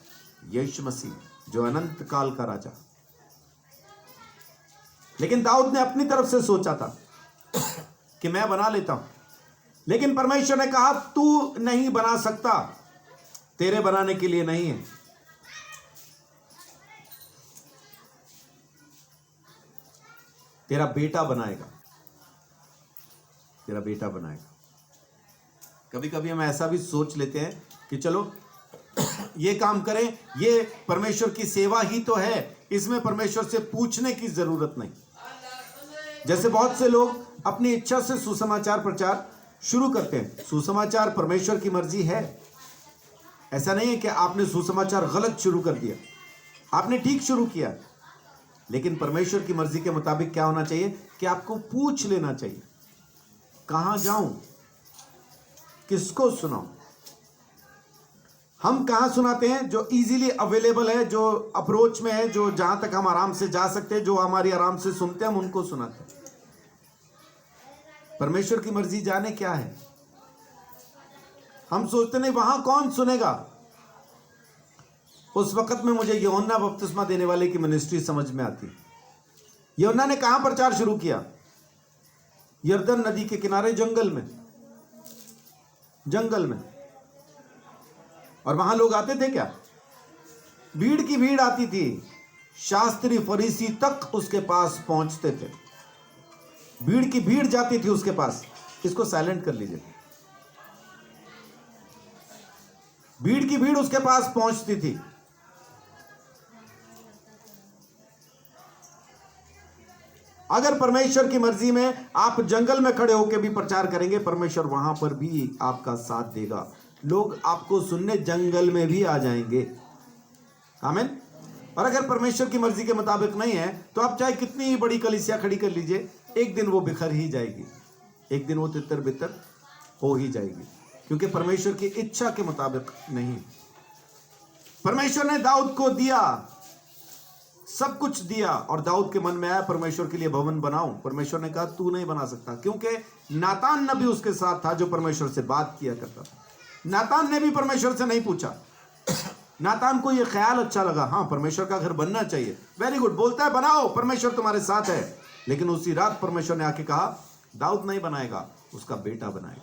यीशु मसीह, जो अनंत काल का राजा। लेकिन दाऊद ने अपनी तरफ से सोचा था कि मैं बना लेता हूं, लेकिन परमेश्वर ने कहा तू नहीं बना सकता, तेरे बनाने के लिए नहीं है। तेरा बेटा बनाएगा, तेरा बेटा बनाएगा। कभी कभी हम ऐसा भी सोच लेते हैं कि चलो ये काम करें, ये परमेश्वर की सेवा ही तो है, इसमें परमेश्वर से पूछने की जरूरत नहीं। जैसे बहुत से लोग अपनी इच्छा से सुसमाचार प्रचार शुरू करते हैं। सुसमाचार परमेश्वर की मर्जी है। ऐसा नहीं है कि आपने सुसमाचार गलत शुरू कर दिया, आपने ठीक शुरू किया, लेकिन परमेश्वर की मर्जी के मुताबिक क्या होना चाहिए कि आपको पूछ लेना चाहिए, कहां जाऊं, किसको सुनाऊं। हम कहां सुनाते हैं? जो इजीली अवेलेबल है, जो अप्रोच में है, जो जहां तक हम आराम से जा सकते हैं, जो हमारी आराम से सुनते हैं, हम उनको सुनाते हैं। परमेश्वर की मर्जी जाने क्या है। हम सोचते नहीं वहां कौन सुनेगा। उस वक्त में मुझे यूहन्ना बपतिस्मा देने वाले की मिनिस्ट्री समझ में आती। यूहन्ना ने कहां प्रचार शुरू किया? यरदन नदी के किनारे, जंगल में। जंगल में। और वहां लोग आते थे क्या? भीड़ की भीड़ आती थी, शास्त्री फरीसी तक उसके पास पहुंचते थे। भीड़ की भीड़ जाती थी उसके पास। इसको साइलेंट कर लीजिए। भीड़ की भीड़ उसके पास पहुंचती थी। अगर परमेश्वर की मर्जी में आप जंगल में खड़े होकर भी प्रचार करेंगे, परमेश्वर वहां पर भी आपका साथ देगा। लोग आपको सुनने जंगल में भी आ जाएंगे। आमीन। और अगर परमेश्वर की मर्जी के मुताबिक नहीं है, तो आप चाहे कितनी ही बड़ी कलीसिया खड़ी कर लीजिए, एक दिन वो बिखर ही जाएगी, एक दिन वो तितर बितर हो ही जाएगी, क्योंकि परमेश्वर की इच्छा के मुताबिक नहीं। परमेश्वर ने दाऊद को दिया, सब कुछ दिया, और दाऊद के मन में आया परमेश्वर के लिए भवन बनाऊं। परमेश्वर ने कहा तू नहीं बना सकता, क्योंकि नातान नबी उसके साथ था जो परमेश्वर से बात किया करता था। नातान ने भी परमेश्वर से नहीं पूछा। नातान को यह ख्याल अच्छा लगा, हाँ परमेश्वर का घर बनना चाहिए, वेरी गुड, बोलता है बनाओ, परमेश्वर तुम्हारे साथ है। लेकिन उसी रात परमेश्वर ने आके कहा दाऊद नहीं बनाएगा, उसका बेटा बनाएगा।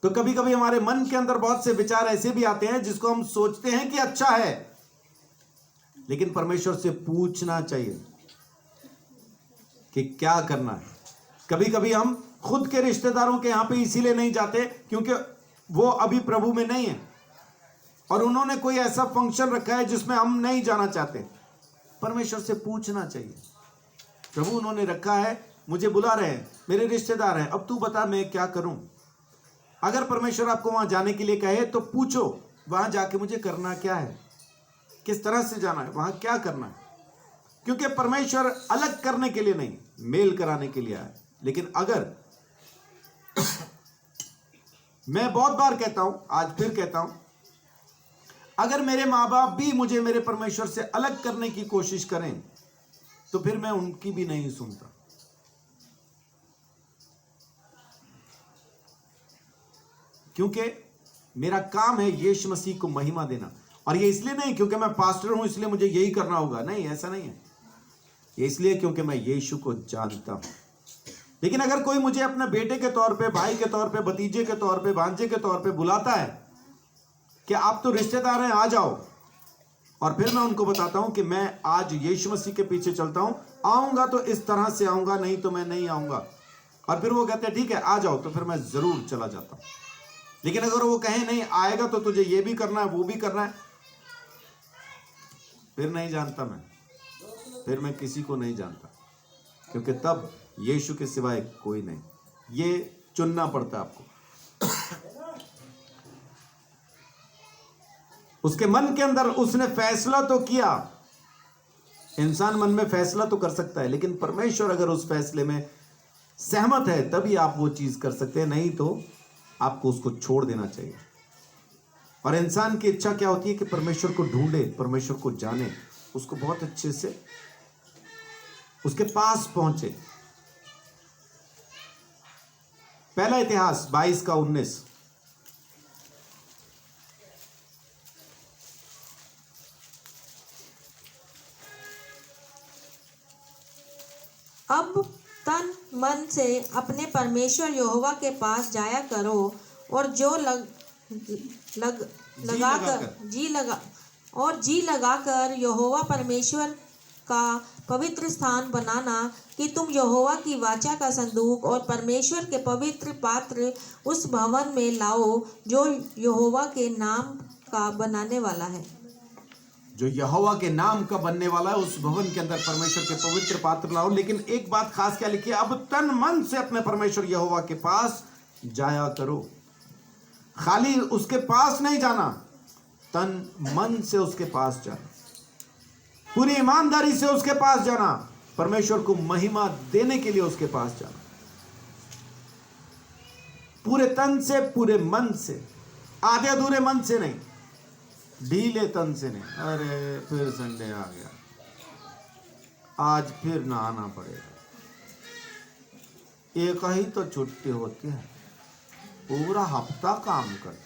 तो कभी कभी हमारे मन के अंदर बहुत से विचार ऐसे भी आते हैं जिसको हम सोचते हैं कि अच्छा है, लेकिन परमेश्वर से पूछना चाहिए कि क्या करना है। कभी कभी हम खुद के रिश्तेदारों के यहां पे इसीलिए नहीं जाते क्योंकि वो अभी प्रभु में नहीं है और उन्होंने कोई ऐसा फंक्शन रखा है जिसमें हम नहीं जाना चाहते। परमेश्वर से पूछना चाहिए, प्रभु उन्होंने रखा है, मुझे बुला रहे हैं, मेरे रिश्तेदार हैं, अब तू बता मैं क्या करूं। अगर परमेश्वर आपको वहां जाने के लिए कहे तो पूछो वहां जाके मुझे करना क्या है, किस तरह से जाना है, वहां क्या करना है। क्योंकि परमेश्वर अलग करने के लिए नहीं, मेल कराने के लिए आया। लेकिन अगर मैं बहुत बार कहता हूं, आज फिर कहता हूं, अगर मेरे माँ बाप भी मुझे मेरे परमेश्वर से अलग करने की कोशिश करें तो फिर मैं उनकी भी नहीं सुनता। क्योंकि मेरा काम है यीशु मसीह को महिमा देना। और ये इसलिए नहीं क्योंकि मैं पास्टर हूं इसलिए मुझे यही करना होगा, नहीं, ऐसा नहीं है। ये इसलिए क्योंकि मैं यीशु को जानता हूं। लेकिन अगर कोई मुझे अपने बेटे के तौर पे, भाई के तौर पे, भतीजे के तौर पे, भांजे के तौर पे बुलाता है कि आप तो रिश्तेदार हैं, आ जाओ, और फिर मैं उनको बताता हूं कि मैं आज यीशु मसीह के पीछे चलता हूं, आऊंगा तो इस तरह से आऊंगा, नहीं तो मैं नहीं आऊंगा, और फिर वो कहते हैं ठीक है आ जाओ, तो फिर मैं जरूर चला जाता हूं। लेकिन अगर वो कहें नहीं आएगा तो तुझे ये भी करना है, वो भी करना है, फिर नहीं जानता मैं, फिर मैं किसी को नहीं जानता। क्योंकि तब यीशु के सिवाय कोई नहीं, ये चुनना पड़ता है आपको। उसके मन के अंदर उसने फैसला तो किया। इंसान मन में फैसला तो कर सकता है, लेकिन परमेश्वर अगर उस फैसले में सहमत है तभी आप वो चीज कर सकते हैं, नहीं तो आपको उसको छोड़ देना चाहिए। और इंसान की इच्छा क्या होती है कि परमेश्वर को ढूंढे, परमेश्वर को जाने, उसको बहुत अच्छे से उसके पास पहुंचे। पहला इतिहास 22:19। अब तन मन से अपने परमेश्वर यहोवा के पास जाया करो और जो जी लगाकर यहोवा परमेश्वर का पवित्र स्थान बनाना कि तुम यहोवा की वाचा का संदूक और परमेश्वर के पवित्र पात्र उस भवन में लाओ जो यहोवा के नाम का बनाने वाला है। जो यहोवा के नाम का बनने वाला है उस भवन के अंदर परमेश्वर के पवित्र पात्र लाओ। लेकिन एक बात खास क्या लिखी है, अब तन मन से अपने परमेश्वर यहोवा के पास जाया करो। खाली उसके पास नहीं जाना, तन मन से उसके पास जाना, पूरी ईमानदारी से उसके पास जाना, परमेश्वर को महिमा देने के लिए उसके पास जाना, पूरे तन से, पूरे मन से, आधे अधूरे मन से नहीं, ढीले तन से नहीं। अरे फिर संडे आ गया, आज फिर नहाना पड़ेगा, एक ही तो छुट्टी होती है, पूरा हफ्ता काम कर।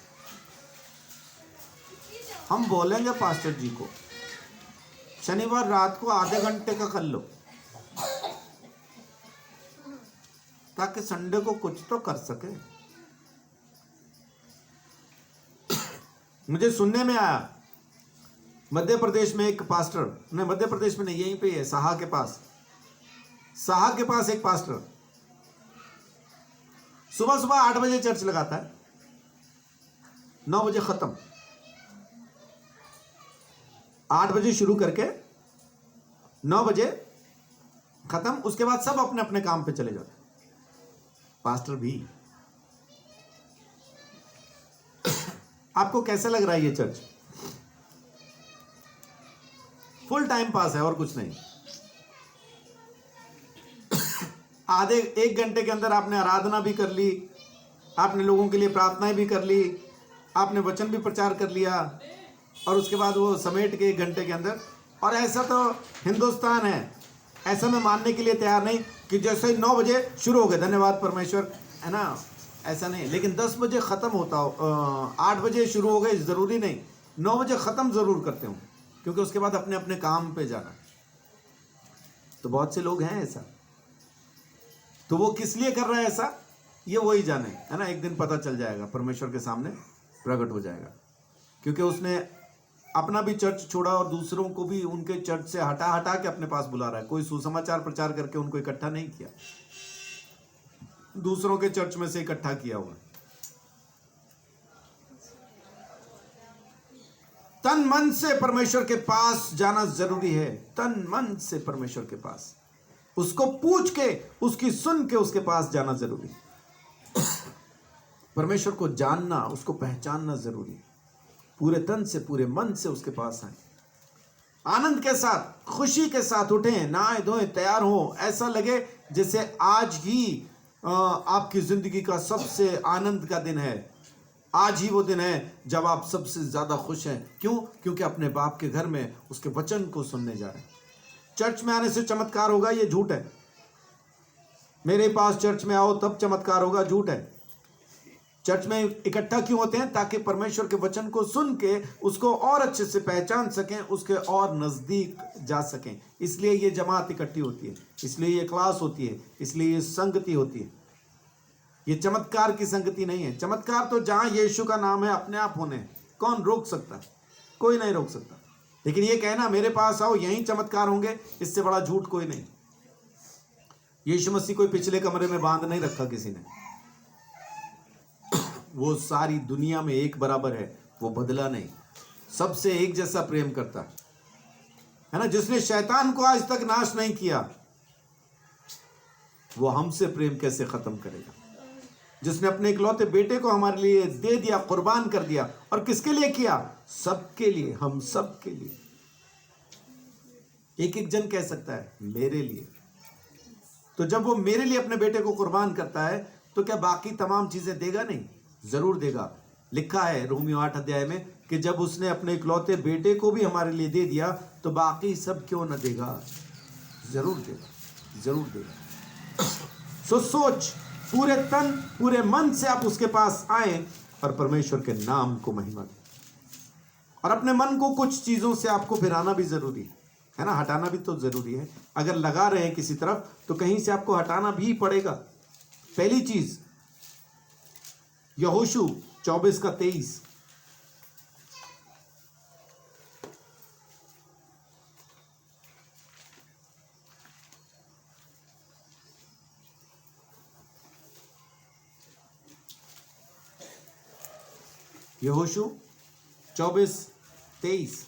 हम बोलेंगे पास्टर जी को शनिवार रात को आधे घंटे का कर लो ताकि संडे को कुछ तो कर सके। मुझे सुनने में आया मध्य प्रदेश में एक पास्टर, नहीं मध्य प्रदेश में नहीं, यहीं पे है, साहा के पास एक पास्टर सुबह सुबह 8 बजे चर्च लगाता है, 9 बजे खत्म, 8 बजे शुरू करके 9 बजे खत्म। उसके बाद सब अपने अपने काम पे चले जाते, पास्टर भी। आपको कैसा लग रहा है ये चर्च? फुल टाइम पास है और कुछ नहीं। आधे 1 घंटे के अंदर आपने आराधना भी कर ली, आपने लोगों के लिए प्रार्थनाएं भी कर ली, आपने वचन भी प्रचार कर लिया, और उसके बाद वो समेट के 1 घंटे के अंदर। और ऐसा तो हिंदुस्तान है, ऐसा मैं मानने के लिए तैयार नहीं कि जैसे ही 9 बजे शुरू हो गए, धन्यवाद परमेश्वर, है ना, ऐसा नहीं। लेकिन 10 बजे ख़त्म होता हो, 8 बजे शुरू हो गए, ज़रूरी नहीं 9 बजे ख़त्म ज़रूर करते हो, क्योंकि उसके बाद अपने अपने काम पे जाना। तो बहुत से लोग हैं ऐसा, तो वो किस लिए कर रहा है ऐसा, ये वही जाने, है ना। एक दिन पता चल जाएगा, परमेश्वर के सामने प्रकट हो जाएगा, क्योंकि उसने अपना भी चर्च छोड़ा और दूसरों को भी उनके चर्च से हटा हटा के अपने पास बुला रहा है। कोई सुसमाचार प्रचार करके उनको इकट्ठा नहीं किया, दूसरों के चर्च में से इकट्ठा किया हुआ। तन मन से परमेश्वर के पास जाना जरूरी है, तन मन से परमेश्वर के पास, उसको पूछ के, उसकी सुन के उसके पास जाना जरूरी है। परमेश्वर को जानना, उसको पहचानना जरूरी है। पूरे तन से, पूरे मन से उसके पास आए, आनंद के साथ, खुशी के साथ उठें, नहाए धोएं, तैयार हो, ऐसा लगे जैसे आज ही आपकी जिंदगी का सबसे आनंद का दिन है। आज ही वो दिन है जब आप सबसे ज्यादा खुश हैं। क्यों? क्योंकि अपने बाप के घर में उसके वचन को सुनने जा रहे हैं। चर्च में आने से चमत्कार होगा, ये झूठ है। मेरे पास चर्च में आओ तब चमत्कार होगा, झूठ है। चर्च में इकट्ठा क्यों होते हैं? ताकि परमेश्वर के वचन को सुन के उसको और अच्छे से पहचान सकें, उसके और नजदीक जा सकें। इसलिए ये जमात इकट्ठी होती है, इसलिए ये क्लास होती है, इसलिए ये संगति होती है। ये चमत्कार की संगति नहीं है। चमत्कार तो जहां यीशु का नाम है अपने आप होने हैं। कौन रोक सकता? कोई नहीं रोक सकता। लेकिन ये कहना मेरे पास आओ यहीं चमत्कार होंगे, इससे बड़ा झूठ कोई नहीं। यीशु मसीह कोई पिछले कमरे में बांध नहीं रखा किसी ने। वो सारी दुनिया में एक बराबर है, वो बदला नहीं, सबसे एक जैसा प्रेम करता है ना। जिसने शैतान को आज तक नाश नहीं किया, वो हमसे प्रेम कैसे खत्म करेगा? जिसने अपने इकलौते बेटे को हमारे लिए दे दिया, कुर्बान कर दिया, और किसके लिए किया? सबके लिए, हम सब के लिए। एक एक जन कह सकता है मेरे लिए। तो जब वो मेरे लिए अपने बेटे को कुर्बान करता है तो क्या बाकी तमाम चीजें देगा नहीं? जरूर देगा। लिखा है रोमियो 8 अध्याय में कि जब उसने अपने इकलौते बेटे को भी हमारे लिए दे दिया तो बाकी सब क्यों न देगा? जरूर देगा, जरूर देगा। सो सोच, पूरे तन पूरे मन से आप उसके पास आए और परमेश्वर के नाम को महिमा दें। और अपने मन को कुछ चीजों से आपको फिराना भी जरूरी है ना, हटाना भी तो जरूरी है। अगर लगा रहे हैं किसी तरफ तो कहीं से आपको हटाना भी पड़ेगा। पहली चीज यहोशू 24:23, यहोशू 24:23।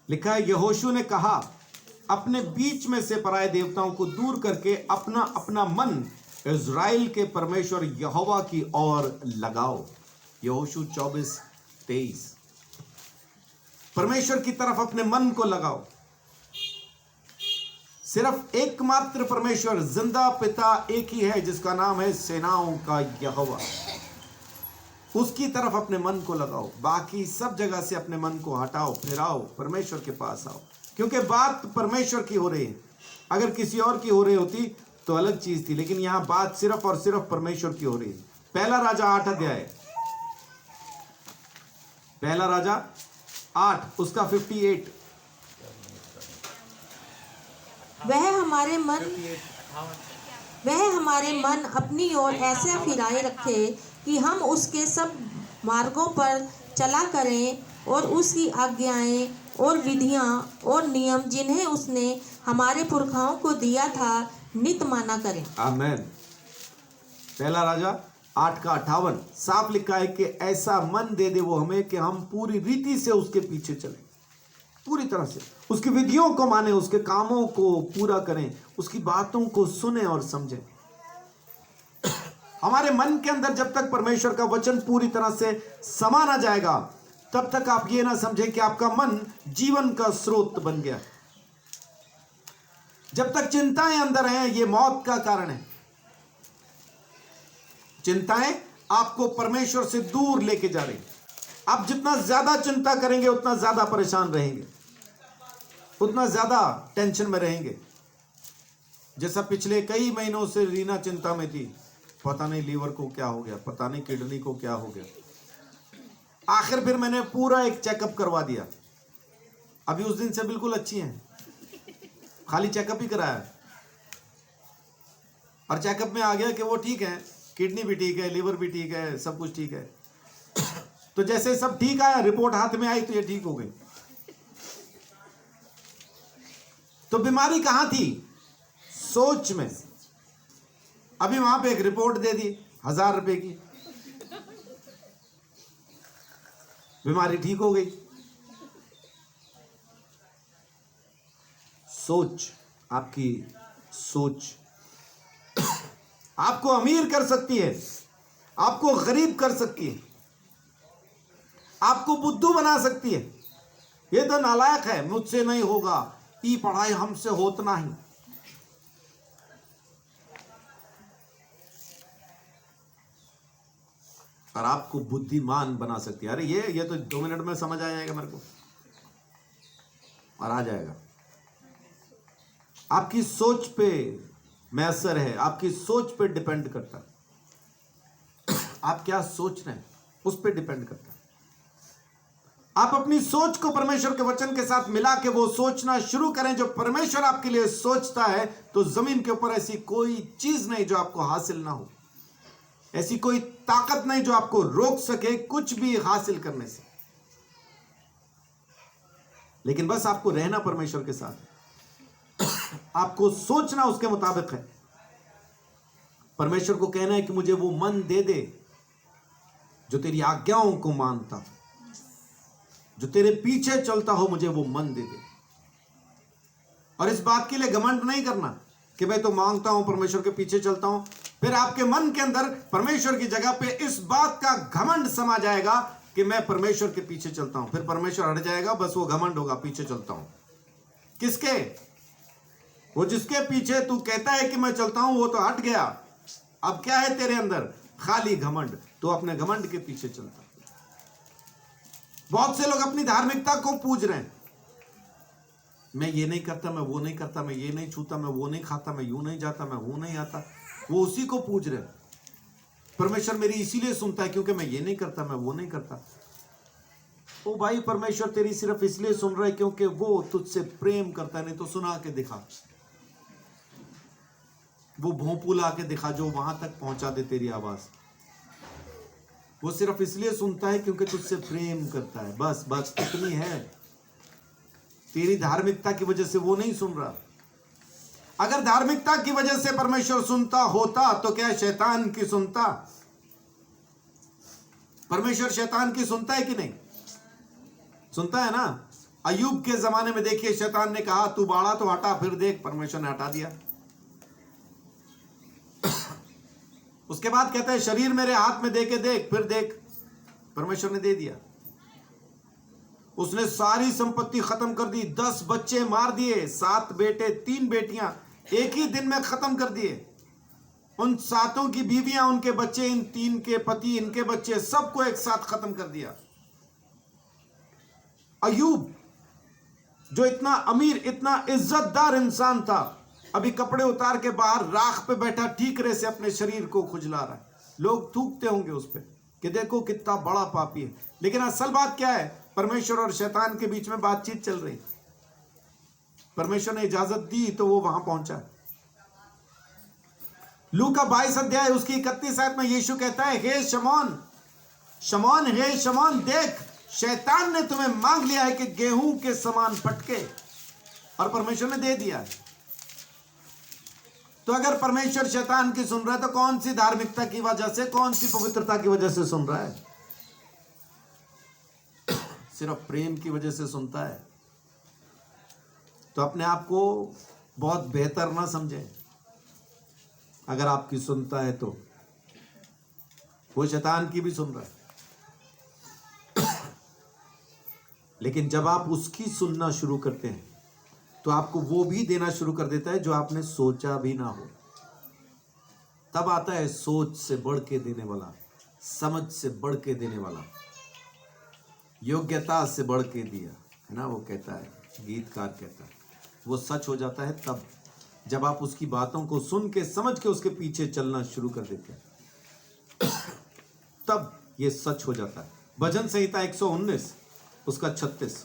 लिखा है, यहोशू ने कहा, अपने बीच में से पराये देवताओं को दूर करके अपना अपना मन इज़राइल के परमेश्वर यहोवा की ओर लगाओ। यहोशू 24:23। परमेश्वर की तरफ अपने मन को लगाओ। सिर्फ एकमात्र परमेश्वर, जिंदा पिता एक ही है, जिसका नाम है सेनाओं का यहोवा। उसकी तरफ अपने मन को लगाओ। बाकी सब जगह से अपने मन को हटाओ, फिराओ, परमेश्वर के पास आओ। क्योंकि बात परमेश्वर की हो रही है। अगर किसी और की हो रही होती तो अलग चीज थी, लेकिन यहां बात सिर्फ और सिर्फ परमेश्वर की हो रही है। पहला राजा 8 अध्याय, पहला राजा 8 उसका 58। वह हमारे मन अपनी ओर ऐसे फिराए रखे कि हम उसके सब मार्गों पर चला करें और उसकी आज्ञाएं और विधियां और नियम जिन्हें उसने हमारे पुरखाओं को दिया था नित माना करें। आमीन। पहला राजा 8:58 साफ लिखा है कि ऐसा मन दे दे वो हमें कि हम पूरी रीति से उसके पीछे चलें, पूरी तरह से उसकी विधियों को माने, उसके कामों को पूरा करें, उसकी बातों को सुने और समझें। हमारे मन के अंदर जब तक परमेश्वर का वचन पूरी तरह से समा ना जाएगा तब तक आप ये ना समझें कि आपका मन जीवन का स्रोत बन गया। जब तक चिंताएं अंदर हैं, ये मौत का कारण है। चिंताएं आपको परमेश्वर से दूर लेके जा रही। आप जितना ज्यादा चिंता करेंगे उतना ज्यादा परेशान रहेंगे, उतना ज्यादा टेंशन में रहेंगे। जैसा पिछले कई महीनों से रीना चिंता में थी, पता नहीं लीवर को क्या हो गया, पता नहीं किडनी को क्या हो गया। आखिर फिर मैंने पूरा एक चेकअप करवा दिया। अभी उस दिन से बिल्कुल अच्छी हैं, खाली चेकअप ही कराया और चेकअप में आ गया कि वो ठीक है, किडनी भी ठीक है, लिवर भी ठीक है, सब कुछ ठीक है। तो जैसे सब ठीक आया, रिपोर्ट हाथ में आई तो ये ठीक हो गई। तो बीमारी कहां थी? सोच में। अभी वहां पे एक रिपोर्ट दे दी 1000 रुपए की, बीमारी ठीक हो गई। सोच, आपकी सोच आपको अमीर कर सकती है, आपको गरीब कर सकती है, आपको बुद्धू बना सकती है। ये तो नालायक है, मुझसे नहीं होगा, ई पढ़ाई हमसे होत नहीं। और आपको बुद्धिमान बना सकती है। अरे ये तो 2 मिनट में समझ आ जाएगा मेरे को, और आ जाएगा। आपकी सोच पे मैसर है, आपकी सोच पे डिपेंड करता है। आप क्या सोच रहे हैं उस पे डिपेंड करता है। आप अपनी सोच को परमेश्वर के वचन के साथ मिला के वो सोचना शुरू करें जो परमेश्वर आपके लिए सोचता है, तो जमीन के ऊपर ऐसी कोई चीज नहीं जो आपको हासिल ना हो, ऐसी कोई ताकत नहीं जो आपको रोक सके कुछ भी हासिल करने से। लेकिन बस आपको रहना परमेश्वर के साथ, आपको सोचना उसके मुताबिक है। परमेश्वर को कहना है कि मुझे वो मन दे दे जो तेरी आज्ञाओं को मानता, जो तेरे पीछे चलता हो, मुझे वो मन दे दे। और इस बात के लिए घमंड नहीं करना कि मैं तो मांगता हूं, परमेश्वर के पीछे चलता हूं। फिर आपके मन के अंदर परमेश्वर की जगह पे इस बात का घमंड समा जाएगा कि मैं परमेश्वर के पीछे चलता हूं। फिर परमेश्वर हट जाएगा, बस वो घमंड होगा, पीछे चलता हूं। किसके? वो जिसके पीछे तू कहता है कि मैं चलता हूं, वो तो हट गया। अब क्या है तेरे अंदर? खाली घमंड। तो अपने घमंड के पीछे चलता। बहुत से लोग अपनी धार्मिकता को पूज रहे हैं। मैं ये नहीं करता, मैं वो नहीं करता, मैं ये नहीं छूता, मैं वो नहीं खाता, मैं यूं नहीं जाता, मैं वो नहीं आता। वो उसी को पूज रहे हैं। परमेश्वर मेरी इसीलिए सुनता है क्योंकि मैं ये नहीं करता, मैं वो नहीं करता। ओ भाई, परमेश्वर तेरी सिर्फ इसलिए सुन रहा है क्योंकि वो तुझसे प्रेम करता है। नहीं तो सुना के दिखा, वो भोंपू ला के दिखा जो वहां तक पहुंचा दे तेरी आवाज। वो सिर्फ इसलिए सुनता है क्योंकि तुझसे प्रेम करता है। बस बस इतनी है। तेरी धार्मिकता की वजह से वो नहीं सुन रहा। अगर धार्मिकता की वजह से परमेश्वर सुनता होता तो क्या शैतान की सुनता? परमेश्वर शैतान की सुनता है कि नहीं? सुनता है ना। अय्यूब के जमाने में देखिए, शैतान ने कहा तू बाड़ा तो हटा, फिर देख परमेश्वर ने हटा दिया। उसके बाद कहता है शरीर मेरे हाथ में दे के देख, फिर देख परमेश्वर ने दे दिया। उसने सारी संपत्ति खत्म कर दी, 10 बच्चे मार दिए, 7 बेटे 3 बेटियां एक ही दिन में खत्म कर दिए। उन 7 की बीवियां, उनके बच्चे, इन 3 के पति, इनके बच्चे, सबको एक साथ खत्म कर दिया। अय्यूब जो इतना अमीर, इतना इज्जतदार इंसान था, अभी कपड़े उतार के बाहर राख पे बैठा ठीकरे से अपने शरीर को खुजला रहा है। लोग थूकते होंगे उस पर कि देखो कितना बड़ा पापी है। लेकिन असल बात क्या है? परमेश्वर और शैतान के बीच में बातचीत चल रही। परमेश्वर ने इजाजत दी तो वो वहां पहुंचा। लू का 22 अध्याय उसकी 31 आयत में यीशु कहता है, हे शमौन, शमौन, हे शमौन, देख शैतान ने तुम्हें मांग लिया है कि गेहूं के समान फटके, और परमेश्वर ने दे दिया। तो अगर परमेश्वर शैतान की सुन रहा है तो कौन सी धार्मिकता की वजह से, कौन सी पवित्रता की वजह से सुन रहा है? सिर्फ प्रेम की वजह से सुनता है। तो अपने आप को बहुत बेहतर ना समझे। अगर आपकी सुनता है तो वो शैतान की भी सुन रहा है। लेकिन जब आप उसकी सुनना शुरू करते हैं तो आपको वो भी देना शुरू कर देता है जो आपने सोचा भी ना हो। तब आता है सोच से बढ़ के देने वाला, समझ से बढ़ के देने वाला, योग्यता से बढ़ के दिया, है ना। वो कहता है, गीतकार कहता है, वो सच हो जाता है तब जब आप उसकी बातों को सुन के, समझ के उसके पीछे चलना शुरू कर देते हैं। तब ये सच हो जाता है। भजन संहिता 119 उसका 36।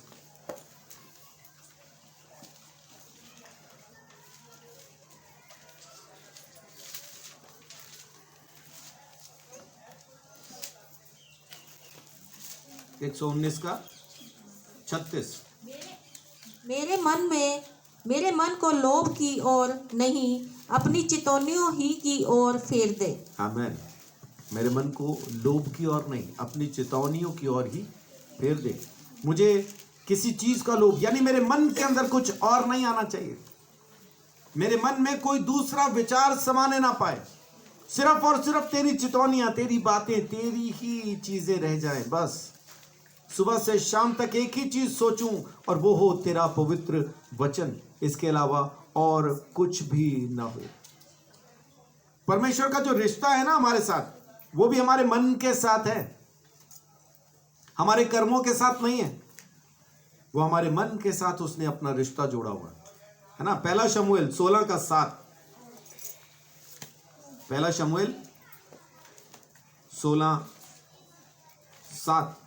119 का 36। मेरे मन को लोभ की ओर नहीं, अपनी चितौनियों ही की ओर फेर दे। आमेन। मेरे मन को लोभ की ओर नहीं, अपनी चेतावनियों की ओर ही फेर दे। मुझे किसी चीज का लोभ, यानी मेरे मन के अंदर कुछ और नहीं आना चाहिए। मेरे मन में कोई दूसरा विचार समाने ना पाए। सिर्फ और सिर्फ तेरी चितौनियां, तेरी बातें, तेरी ही चीजें रह जाएं। बस सुबह से शाम तक एक ही चीज सोचूं, और वो हो तेरा पवित्र वचन। इसके अलावा और कुछ भी ना हो। परमेश्वर का जो रिश्ता है ना हमारे साथ, वो भी हमारे मन के साथ है, हमारे कर्मों के साथ नहीं है। वो हमारे मन के साथ उसने अपना रिश्ता जोड़ा हुआ है ना। पहला शमूएल 16 का 7। पहला शमूएल 16:7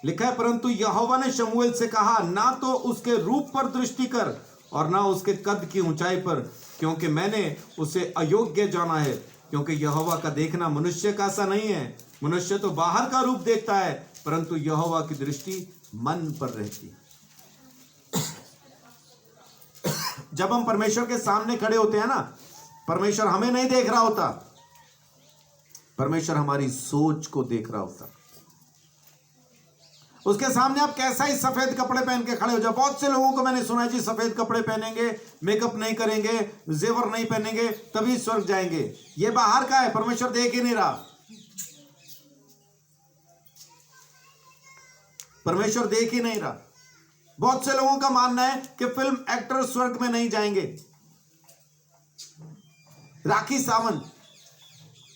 लिखा है, परंतु यहोवा ने शमूएल से कहा, ना तो उसके रूप पर दृष्टि कर और ना उसके कद की ऊंचाई पर, क्योंकि मैंने उसे अयोग्य जाना है। क्योंकि यहोवा का देखना मनुष्य का सा नहीं है। मनुष्य तो बाहर का रूप देखता है, परंतु यहोवा की दृष्टि मन पर रहती है। जब हम परमेश्वर के सामने खड़े होते हैं ना, परमेश्वर हमें नहीं देख रहा होता, परमेश्वर हमारी सोच को देख रहा होता। उसके सामने आप कैसा ही सफेद कपड़े पहन के खड़े हो जाओ। बहुत से लोगों को मैंने सुना है जी, सफेद कपड़े पहनेंगे, मेकअप नहीं करेंगे, जेवर नहीं पहनेंगे, तभी स्वर्ग जाएंगे। ये बाहर का है, परमेश्वर देख ही नहीं रहा। परमेश्वर देख ही नहीं रहा। बहुत से लोगों का मानना है कि फिल्म एक्टर स्वर्ग में नहीं जाएंगे। राखी सावंत,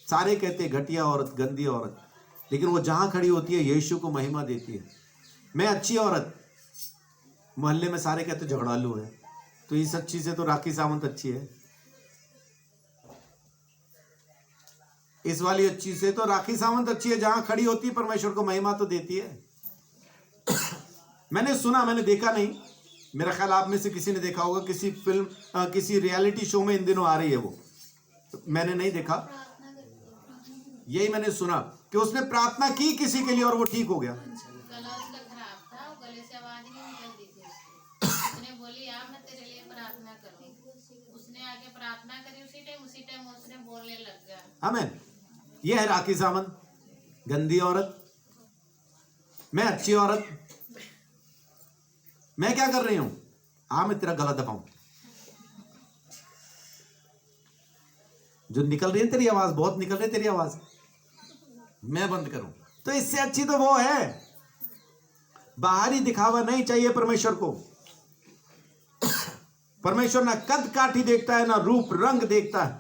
सारे कहते घटिया औरत, गंदी औरत, लेकिन वो जहां खड़ी होती है यीशु को महिमा देती है। मैं अच्छी औरत, मोहल्ले में सारे कहते झगड़ालू है, तो इस अच्छी से तो राखी सावंत अच्छी है। इस वाली अच्छी से तो राखी सावंत अच्छी है। जहां खड़ी होती है परमेश्वर को महिमा तो देती है। मैंने सुना, मैंने देखा नहीं, मेरा ख्याल आप में से किसी ने देखा होगा। किसी फिल्म, किसी रियलिटी शो में इन दिनों आ रही है वो, मैंने नहीं देखा। यही मैंने सुना कि उसने प्रार्थना की किसी के लिए और वो ठीक हो गया। गला उसका खराब था, गले से आवाज नहीं निकलती थी उसकी। उसने बोली आ मैं तेरे लिए प्रार्थना करूं। उसने आके प्रार्थना करी, उसी टाइम उसने बोलने लग गया। आमीन। ये है राखी सावंत, गंदी औरत। मैं अच्छी औरत, मैं क्या कर रही हूं? मैं तेरा गला दबाऊं। जो निकल रही है तेरी आवाज, बहुत निकल रही है तेरी आवाज, मैं बंद करूं? तो इससे अच्छी तो वो है। बाहरी दिखावा नहीं चाहिए परमेश्वर को। परमेश्वर ना कद काठी देखता है, ना रूप रंग देखता है,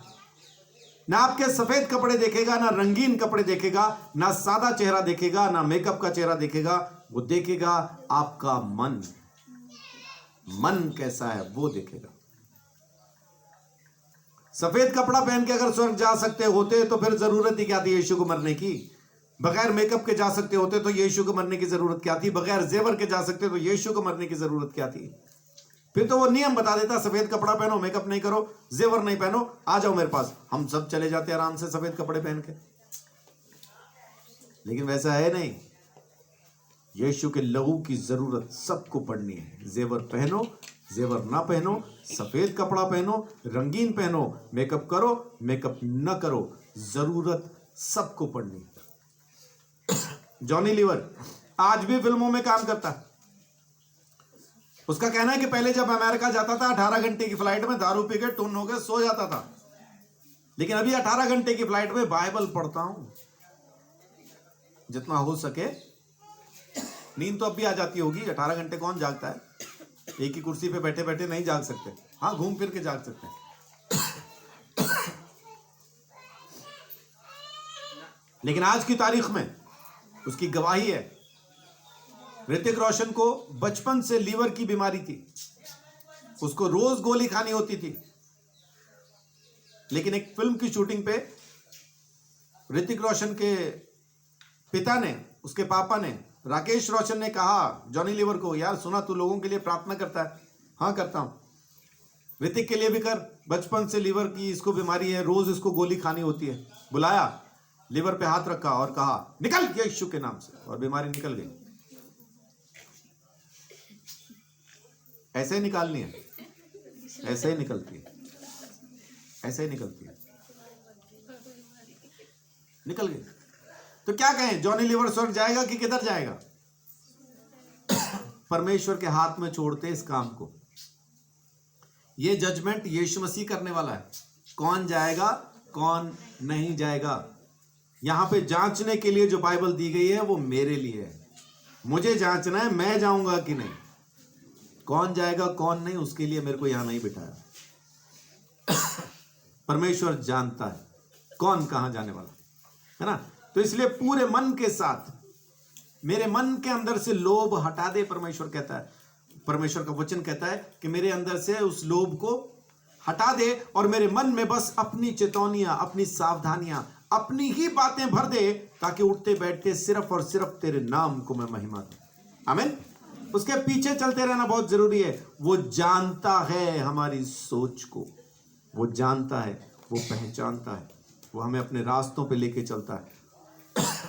ना आपके सफेद कपड़े देखेगा, ना रंगीन कपड़े देखेगा, ना सादा चेहरा देखेगा, ना मेकअप का चेहरा देखेगा। वो देखेगा आपका मन, मन कैसा है वो देखेगा। सफेद कपड़ा पहन के अगर स्वर्ग जा सकते होते तो फिर जरूरत ही क्या थी यीशु को मरने की? बगैर मेकअप के जा सकते होते तो यीशु को मरने की जरूरत क्या थी? बगैर जेवर के जा सकते तो यीशु को मरने की जरूरत क्या थी? फिर तो वो नियम बता देता, सफेद कपड़ा पहनो, मेकअप नहीं करो, जेवर नहीं पहनो, आ जाओ मेरे पास। हम सब चले जाते आराम से सफेद कपड़े पहन के। लेकिन वैसा है नहीं। यीशु के लहू की जरूरत सबको पड़नी है। जेवर पहनो, जेवर ना पहनो, सफेद कपड़ा पहनो, रंगीन पहनो, मेकअप करो, मेकअप न करो, जरूरत सबको पड़नी है। जॉनी लीवर आज भी फिल्मों में काम करता है। उसका कहना है कि पहले जब अमेरिका जाता था 18 घंटे की फ्लाइट में दारू पी के टुन होकर सो जाता था, लेकिन अभी 18 घंटे की फ्लाइट में बाइबल पढ़ता हूं जितना हो सके। नींद तो अब भी आ जाती होगी, 18 घंटे कौन जागता है? एक ही कुर्सी पे बैठे बैठे नहीं जाग सकते, हाँ घूम फिर के जाग सकते हैं। लेकिन आज की तारीख में उसकी गवाही है। ऋतिक रोशन को बचपन से लीवर की बीमारी थी, उसको रोज गोली खानी होती थी। लेकिन एक फिल्म की शूटिंग पे ऋतिक रोशन के पिता ने, उसके पापा ने, राकेश रोशन ने कहा जॉनी लीवर को, यार सुना तू लोगों के लिए प्रार्थना करता है। हाँ करता हूं। ऋतिक के लिए भी कर, बचपन से लीवर की इसको बीमारी है, रोज इसको गोली खानी होती है। बुलाया, लिवर पे हाथ रखा और कहा निकल यीशु के नाम से, और बीमारी निकल गई। ऐसे ही निकालनी है, ऐसे ही निकलती है, ऐसे ही निकलती है, निकल गई। तो क्या कहें, जॉनी लीवर स्वर्ग जाएगा कि किधर जाएगा? परमेश्वर के हाथ में छोड़ते इस काम को। ये जजमेंट यीशु मसीह करने वाला है, कौन जाएगा कौन नहीं जाएगा। यहां पे जांचने के लिए जो बाइबल दी गई है वो मेरे लिए है, मुझे जांचना है मैं जाऊंगा कि नहीं, कौन जाएगा कौन नहीं उसके लिए मेरे को यहां नहीं बिठाया। परमेश्वर जानता है कौन कहां जाने वाला है ना। तो इसलिए पूरे मन के साथ, मेरे मन के अंदर से लोभ हटा दे, परमेश्वर कहता है, परमेश्वर का वचन कहता है कि मेरे अंदर से उस लोभ को हटा दे और मेरे मन में बस अपनी चेतौनियां, अपनी सावधानियां, अपनी ही बातें भर दे, ताकि उठते बैठते सिर्फ और सिर्फ तेरे नाम को मैं महिमा दूं। आमीन। उसके पीछे चलते रहना बहुत जरूरी है। वो जानता है हमारी सोच को, वो जानता है, वो पहचानता है, वो हमें अपने रास्तों पे लेके चलता है।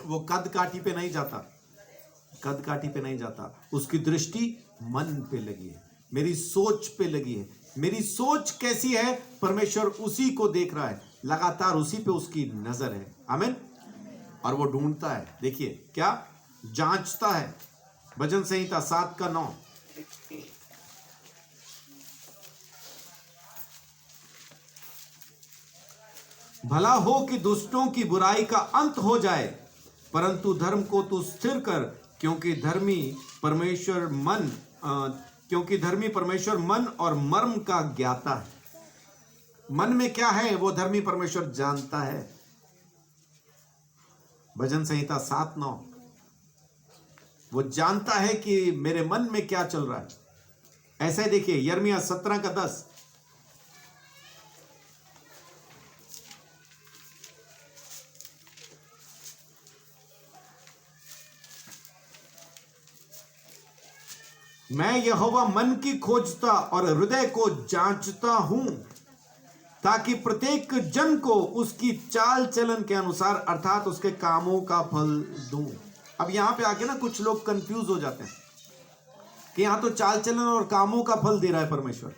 वो कद काठी पे नहीं जाता, कद काठी पे नहीं जाता, उसकी दृष्टि मन पे लगी है, मेरी सोच पे लगी है। मेरी सोच कैसी है, परमेश्वर उसी को देख रहा है, लगातार उसी पे उसकी नजर है। आमीन। और वो ढूंढता है, देखिए क्या जांचता है। भजन संहिता 7:9, भला हो कि दुष्टों की बुराई का अंत हो जाए, परंतु धर्म को तू स्थिर कर, क्योंकि धर्मी परमेश्वर मन और मर्म का ज्ञाता है। मन में क्या है वो धर्मी परमेश्वर जानता है। भजन संहिता 7:9, वो जानता है कि मेरे मन में क्या चल रहा है। ऐसे देखिए यिर्मयाह 17:10, मैं यहोवा मन की खोजता और हृदय को जांचता हूं, ताकि प्रत्येक जन को उसकी चाल चलन के अनुसार अर्थात उसके कामों का फल दूं। अब यहां पे आके ना कुछ लोग कंफ्यूज हो जाते हैं कि यहां तो चाल चलन और कामों का फल दे रहा है परमेश्वर,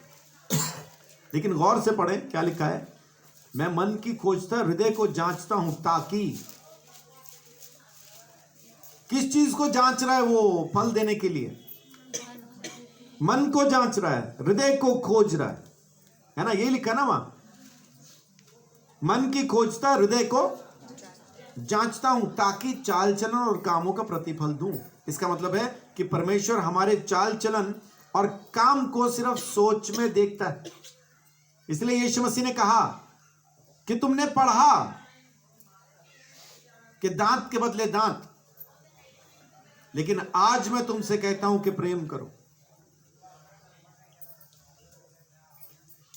लेकिन गौर से पढ़े क्या लिखा है। मैं मन की खोजता हृदय को जांचता हूं, ताकि किस चीज को जांच रहा है वो फल देने के लिए? मन को जांच रहा है, हृदय को खोज रहा है ना, यही लिखा ना वहां, मन की खोजता हृदय को जांचता हूं, ताकि चाल चलन और कामों का प्रतिफल दूं। इसका मतलब है कि परमेश्वर हमारे चाल चलन और काम को सिर्फ सोच में देखता है। इसलिए यीशु मसीह ने कहा कि तुमने पढ़ा कि दांत के बदले दांत, लेकिन आज मैं तुमसे कहता हूं कि प्रेम करो।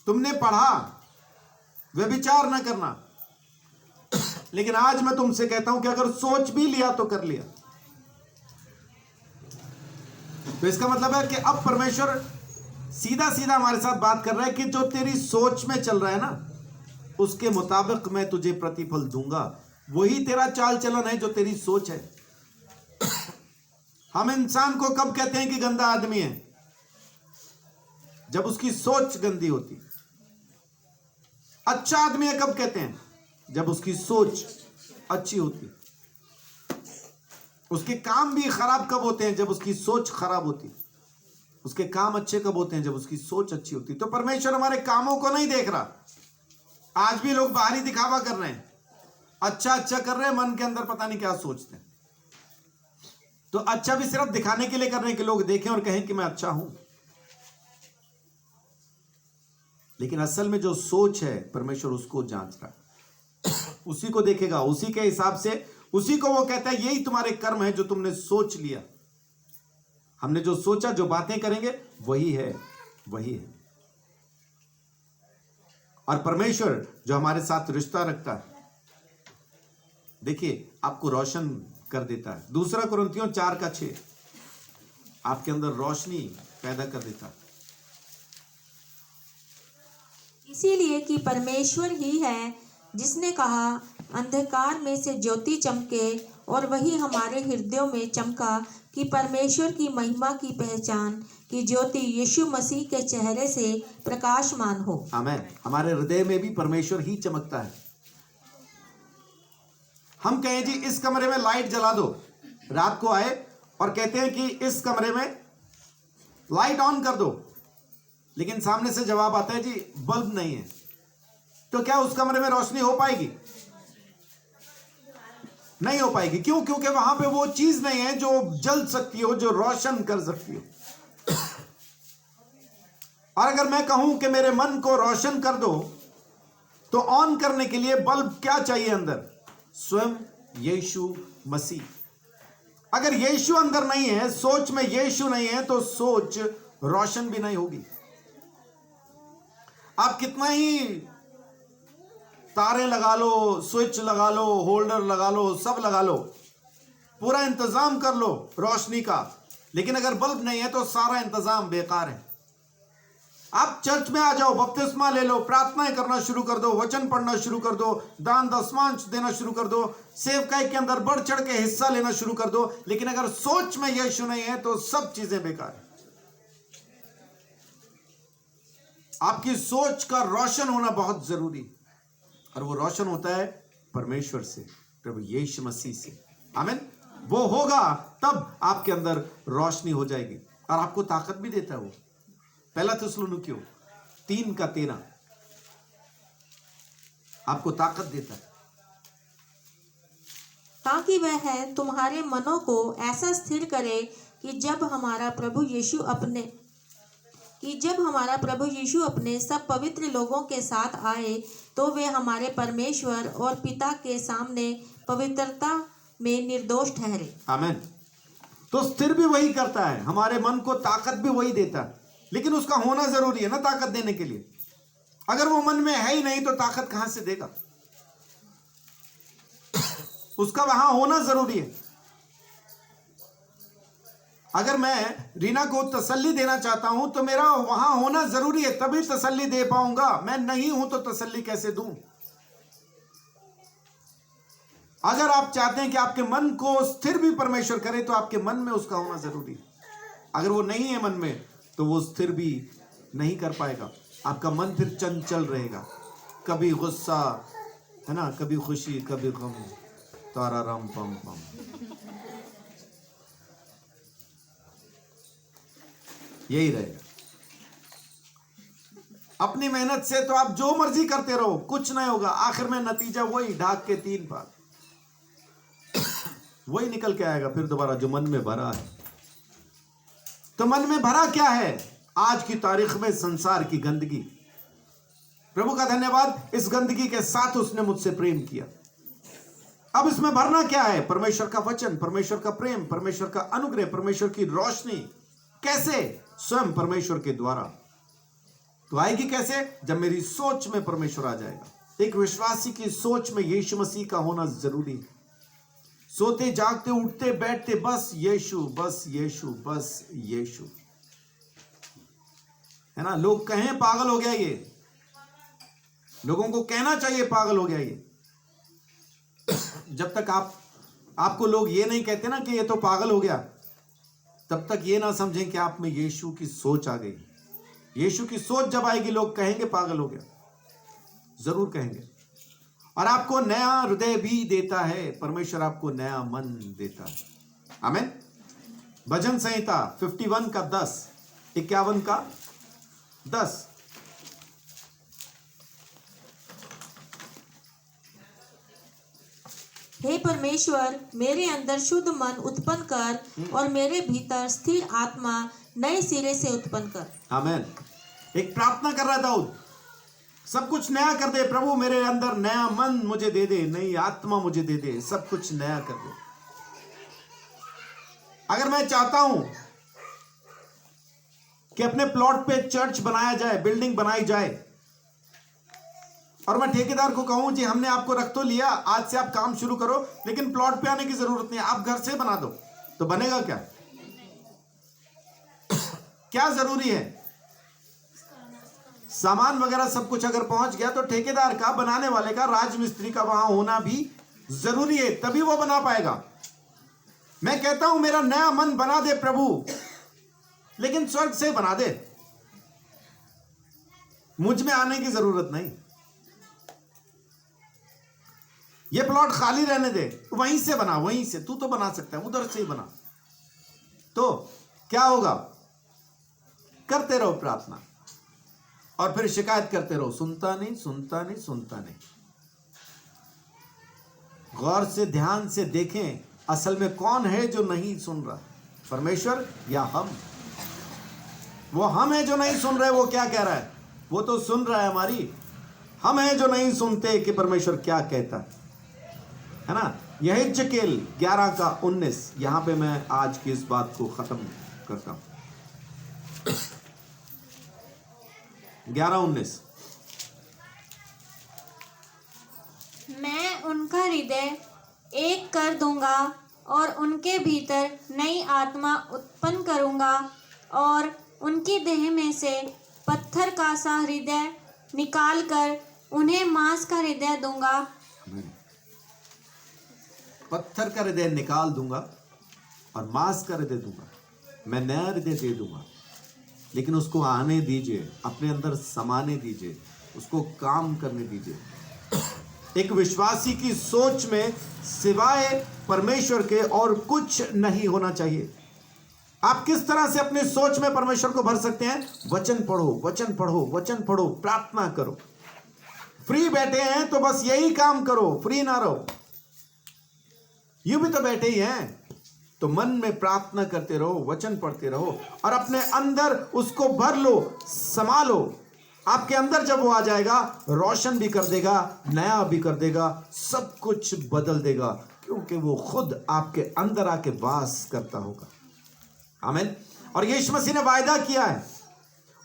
तुमने पढ़ा व्यभिचार न करना, लेकिन आज मैं तुमसे कहता हूं कि अगर सोच भी लिया तो कर लिया। तो इसका मतलब है कि अब परमेश्वर सीधा सीधा हमारे साथ बात कर रहा है कि जो तेरी सोच में चल रहा है ना, उसके मुताबिक मैं तुझे प्रतिफल दूंगा। वही तेरा चाल चलन है जो तेरी सोच है। हम इंसान को कब कहते हैं कि गंदा आदमी है? जब उसकी सोच गंदी होती। अच्छा आदमी है कब कहते हैं? जब उसकी सोच अच्छी होती। उसके काम भी खराब कब होते हैं? जब उसकी सोच खराब होती। उसके काम अच्छे कब होते हैं? जब उसकी सोच अच्छी होती। तो परमेश्वर हमारे कामों को नहीं देख रहा। आज भी लोग बाहरी दिखावा कर रहे हैं, अच्छा अच्छा कर रहे हैं, मन के अंदर पता नहीं क्या सोचते हैं। तो अच्छा भी सिर्फ दिखाने के लिए कर रहे हैं कि लोग देखें और कहें कि मैं अच्छा हूं, लेकिन असल में जो सोच है परमेश्वर उसको जांच रहा है। उसी को देखेगा, उसी के हिसाब से, उसी को वो कहता है यही तुम्हारे कर्म है जो तुमने सोच लिया। हमने जो सोचा, जो बातें करेंगे वही है, वही है। और परमेश्वर जो हमारे साथ रिश्ता रखता है, देखिए आपको रोशन कर देता है। 2 कुरिन्थियों 4:6 आपके अंदर रोशनी पैदा कर देता है। इसीलिए कि परमेश्वर ही है जिसने कहा, अंधकार में से ज्योति चमके, और वही हमारे हृदयों में चमका कि परमेश्वर की महिमा की पहचान की ज्योति यीशु मसीह के चेहरे से प्रकाशमान हो। आमेन। हमारे हृदय में भी परमेश्वर ही चमकता है। हम कहें जी इस कमरे में लाइट जला दो, रात को आए और कहते हैं कि इस कमरे में लाइट ऑन कर दो, लेकिन सामने से जवाब आता है जी बल्ब नहीं है, तो क्या उस कमरे में रोशनी हो पाएगी? नहीं हो पाएगी। क्यों? क्योंकि वहां पे वो चीज नहीं है जो जल सकती हो, जो रोशन कर सकती हो। और अगर मैं कहूं कि मेरे मन को रोशन कर दो, तो ऑन करने के लिए बल्ब क्या चाहिए अंदर? स्वयं यीशु मसीह। अगर यीशु अंदर नहीं है, सोच में यीशु नहीं है, तो सोच रोशन भी नहीं होगी। आप कितना ही तारे लगा लो, स्विच लगा लो, होल्डर लगा लो, सब लगा लो, पूरा इंतजाम कर लो रोशनी का, लेकिन अगर बल्ब नहीं है तो सारा इंतजाम बेकार है। आप चर्च में आ जाओ, बपतिस्मा ले लो, प्रार्थनाएं करना शुरू कर दो, वचन पढ़ना शुरू कर दो, दान दशमांश देना शुरू कर दो, सेवकाई के अंदर बढ़ चढ़ के हिस्सा लेना शुरू कर दो, लेकिन अगर सोच में यीशु नहीं है तो सब चीजें बेकार है। आपकी सोच का रोशन होना बहुत जरूरी है, और वो रोशन होता है परमेश्वर से, प्रभु यीशु मसीह से। आमीन। वो होगा तब आपके अंदर रोशनी हो जाएगी, और आपको ताकत भी देता है वो। पहला थिस्सलुनीकियों 3:13 आपको ताकत देता है, ताकि वह तुम्हारे मनों को ऐसा स्थिर करे कि जब हमारा प्रभु यीशु अपने सब पवित्र लोगों के साथ आए, तो वे हमारे परमेश्वर और पिता के सामने पवित्रता में निर्दोष ठहरे। आमीन। तो स्थिर भी वही करता है, हमारे मन को ताकत भी वही देता है, लेकिन उसका होना जरूरी है ना ताकत देने के लिए। अगर वो मन में है ही नहीं तो ताकत कहां से देगा? उसका वहां होना जरूरी है। अगर मैं रीना को तसल्ली देना चाहता हूं तो मेरा वहां होना जरूरी है, तभी तसल्ली दे पाऊंगा। मैं नहीं हूं तो तसल्ली कैसे दूं? अगर आप चाहते हैं कि आपके मन को स्थिर भी परमेश्वर करे, तो आपके मन में उसका होना जरूरी है। अगर वो नहीं है मन में, तो वो स्थिर भी नहीं कर पाएगा। आपका मन फिर चंचल रहेगा, कभी गुस्सा है ना, कभी खुशी, कभी गम, तारा रम पम पम। यही रहेगा। अपनी मेहनत से तो आप जो मर्जी करते रहो, कुछ नहीं होगा। आखिर में नतीजा वही, ढाक के 3 बार वही निकल के आएगा फिर दोबारा, जो मन में भरा है। तो मन में भरा क्या है? आज की तारीख में संसार की गंदगी। प्रभु का धन्यवाद, इस गंदगी के साथ उसने मुझसे प्रेम किया। अब इसमें भरना क्या है? परमेश्वर का वचन, परमेश्वर का प्रेम, परमेश्वर का अनुग्रह, परमेश्वर की रोशनी। कैसे? स्वयं परमेश्वर के द्वारा। तो आएगी कैसे? जब मेरी सोच में परमेश्वर आ जाएगा। एक विश्वासी की सोच में यीशु मसीह का होना जरूरी है। सोते जागते उठते बैठते बस यीशु, बस यीशु, बस यीशु, है ना। लोग कहें पागल हो गया ये, लोगों को कहना चाहिए पागल हो गया ये। जब तक आपको लोग ये नहीं कहते ना कि ये तो पागल हो गया, तब तक ये ना समझें कि आप में यीशु की सोच आ गई। यीशु की सोच जब आएगी, लोग कहेंगे पागल हो गया, जरूर कहेंगे। और आपको नया हृदय भी देता है परमेश्वर, आपको नया मन देता है। आमीन। भजन संहिता 51 का 10, 51 का 10। हे परमेश्वर, मेरे अंदर शुद्ध मन उत्पन्न कर और मेरे भीतर स्थिर आत्मा नए सिरे से उत्पन्न कर। आमीन। एक प्रार्थना कर रहा दाऊद, सब कुछ नया कर दे प्रभु, मेरे अंदर नया मन मुझे दे दे, नई आत्मा मुझे दे दे, सब कुछ नया कर दे। अगर मैं चाहता हूं कि अपने प्लॉट पे चर्च बनाया जाए, बिल्डिंग बनाई जाए, और मैं ठेकेदार को कहूं जी हमने आपको रख तो लिया, आज से आप काम शुरू करो, लेकिन प्लॉट पे आने की जरूरत नहीं, आप घर से बना दो, तो बनेगा क्या? क्या जरूरी है? सामान वगैरह सब कुछ अगर पहुंच गया तो ठेकेदार का, बनाने वाले का, राजमिस्त्री का वहां होना भी जरूरी है, तभी वो बना पाएगा। मैं कहता हूं मेरा नया मन बना दे प्रभु, लेकिन स्वर्ग से बना दे, मुझ में आने की जरूरत नहीं। ये प्लॉट खाली रहने दे, वहीं से बना, वहीं से तू तो बना सकता है, उधर से ही बना। तो क्या होगा? करते रहो प्रार्थना और फिर शिकायत करते रहो, सुनता नहीं, सुनता नहीं, सुनता नहीं। गौर से ध्यान से देखें असल में कौन है जो नहीं सुन रहा, परमेश्वर या हम? वो हम है जो नहीं सुन रहे, वो क्या कह रहा है? वो तो सुन रहा है हमारी। हम है जो नहीं सुनते कि परमेश्वर क्या कहता है ना। यही जकेल 11:19, यहां पे मैं आज की इस बात को खत्म करता हूं। 11:19, मैं उनका हृदय एक कर दूंगा और उनके भीतर नई आत्मा उत्पन्न करूंगा और उनकी देह में से पत्थर का सा हृदय निकाल कर उन्हें मांस का हृदय दूंगा। पत्थर का हृदय निकाल दूंगा और मांस का हृदय दूंगा। मैं नया हृदय दे दूंगा, लेकिन उसको आने दीजिए, अपने अंदर समाने दीजिए, उसको काम करने दीजिए। एक विश्वासी की सोच में सिवाय परमेश्वर के और कुछ नहीं होना चाहिए। आप किस तरह से अपनी सोच में परमेश्वर को भर सकते हैं? वचन पढ़ो, वचन पढ़ो, वचन पढ़ो, प्रार्थना करो। फ्री बैठे हैं तो बस यही काम करो, फ्री ना रहो। यूं भी तो बैठे ही हैं, तो मन में प्रार्थना करते रहो, वचन पढ़ते रहो और अपने अंदर उसको भर लो, समा लो। आपके अंदर जब वो आ जाएगा, रोशन भी कर देगा, नया भी कर देगा, सब कुछ बदल देगा, क्योंकि वो खुद आपके अंदर आके वास करता होगा। आमीन। और यीशु मसीह ने वायदा किया है,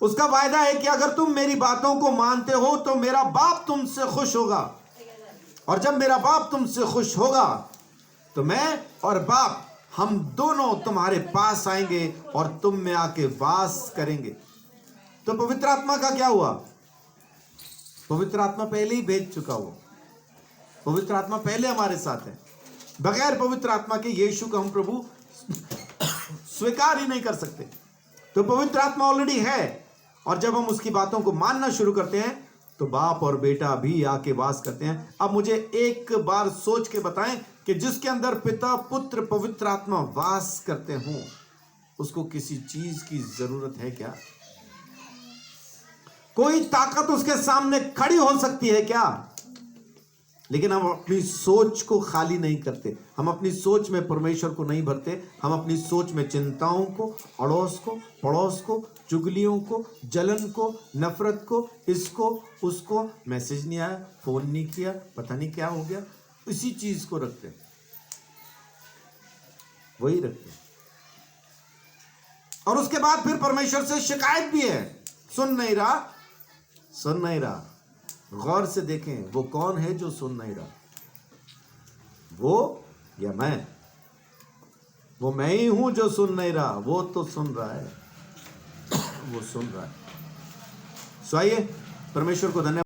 उसका वायदा है कि अगर तुम मेरी बातों को मानते हो तो मेरा बाप तुमसे खुश होगा, और जब मेरा बाप तुमसे खुश होगा तो मैं और बाप हम दोनों तुम्हारे पास आएंगे और तुम में आके वास करेंगे। तो पवित्र आत्मा का क्या हुआ? पवित्र आत्मा पहले ही भेज चुका हुआ, पवित्र आत्मा पहले हमारे साथ है। बगैर पवित्र आत्मा के यीशु को हम प्रभु स्वीकार ही नहीं कर सकते। तो पवित्र आत्मा ऑलरेडी है, और जब हम उसकी बातों को मानना शुरू करते हैं तो बाप और बेटा भी आके वास करते हैं। अब मुझे एक बार सोच के बताएं कि जिसके अंदर पिता, पुत्र, पवित्र आत्मा वास करते हों, उसको किसी चीज की जरूरत है क्या? कोई ताकत उसके सामने खड़ी हो सकती है क्या? लेकिन हम अपनी सोच को खाली नहीं करते, हम अपनी सोच में परमेश्वर को नहीं भरते, हम अपनी सोच में चिंताओं को, अड़ोस को, पड़ोस को, चुगलियों को, जलन को, नफरत को, इसको उसको, मैसेज नहीं आया, फोन नहीं किया, पता नहीं क्या हो गया, इसी चीज को रखते, वही रखते। और उसके बाद फिर परमेश्वर से शिकायत भी है, सुन नहीं रहा, सुन नहीं रहा। गौर से देखें, वो कौन है जो सुन नहीं रहा? वो या मैं? वो मैं ही हूं जो सुन नहीं रहा, वो तो सुन रहा है, वो सुन रहा है। सो आइए परमेश्वर को धन्यवाद।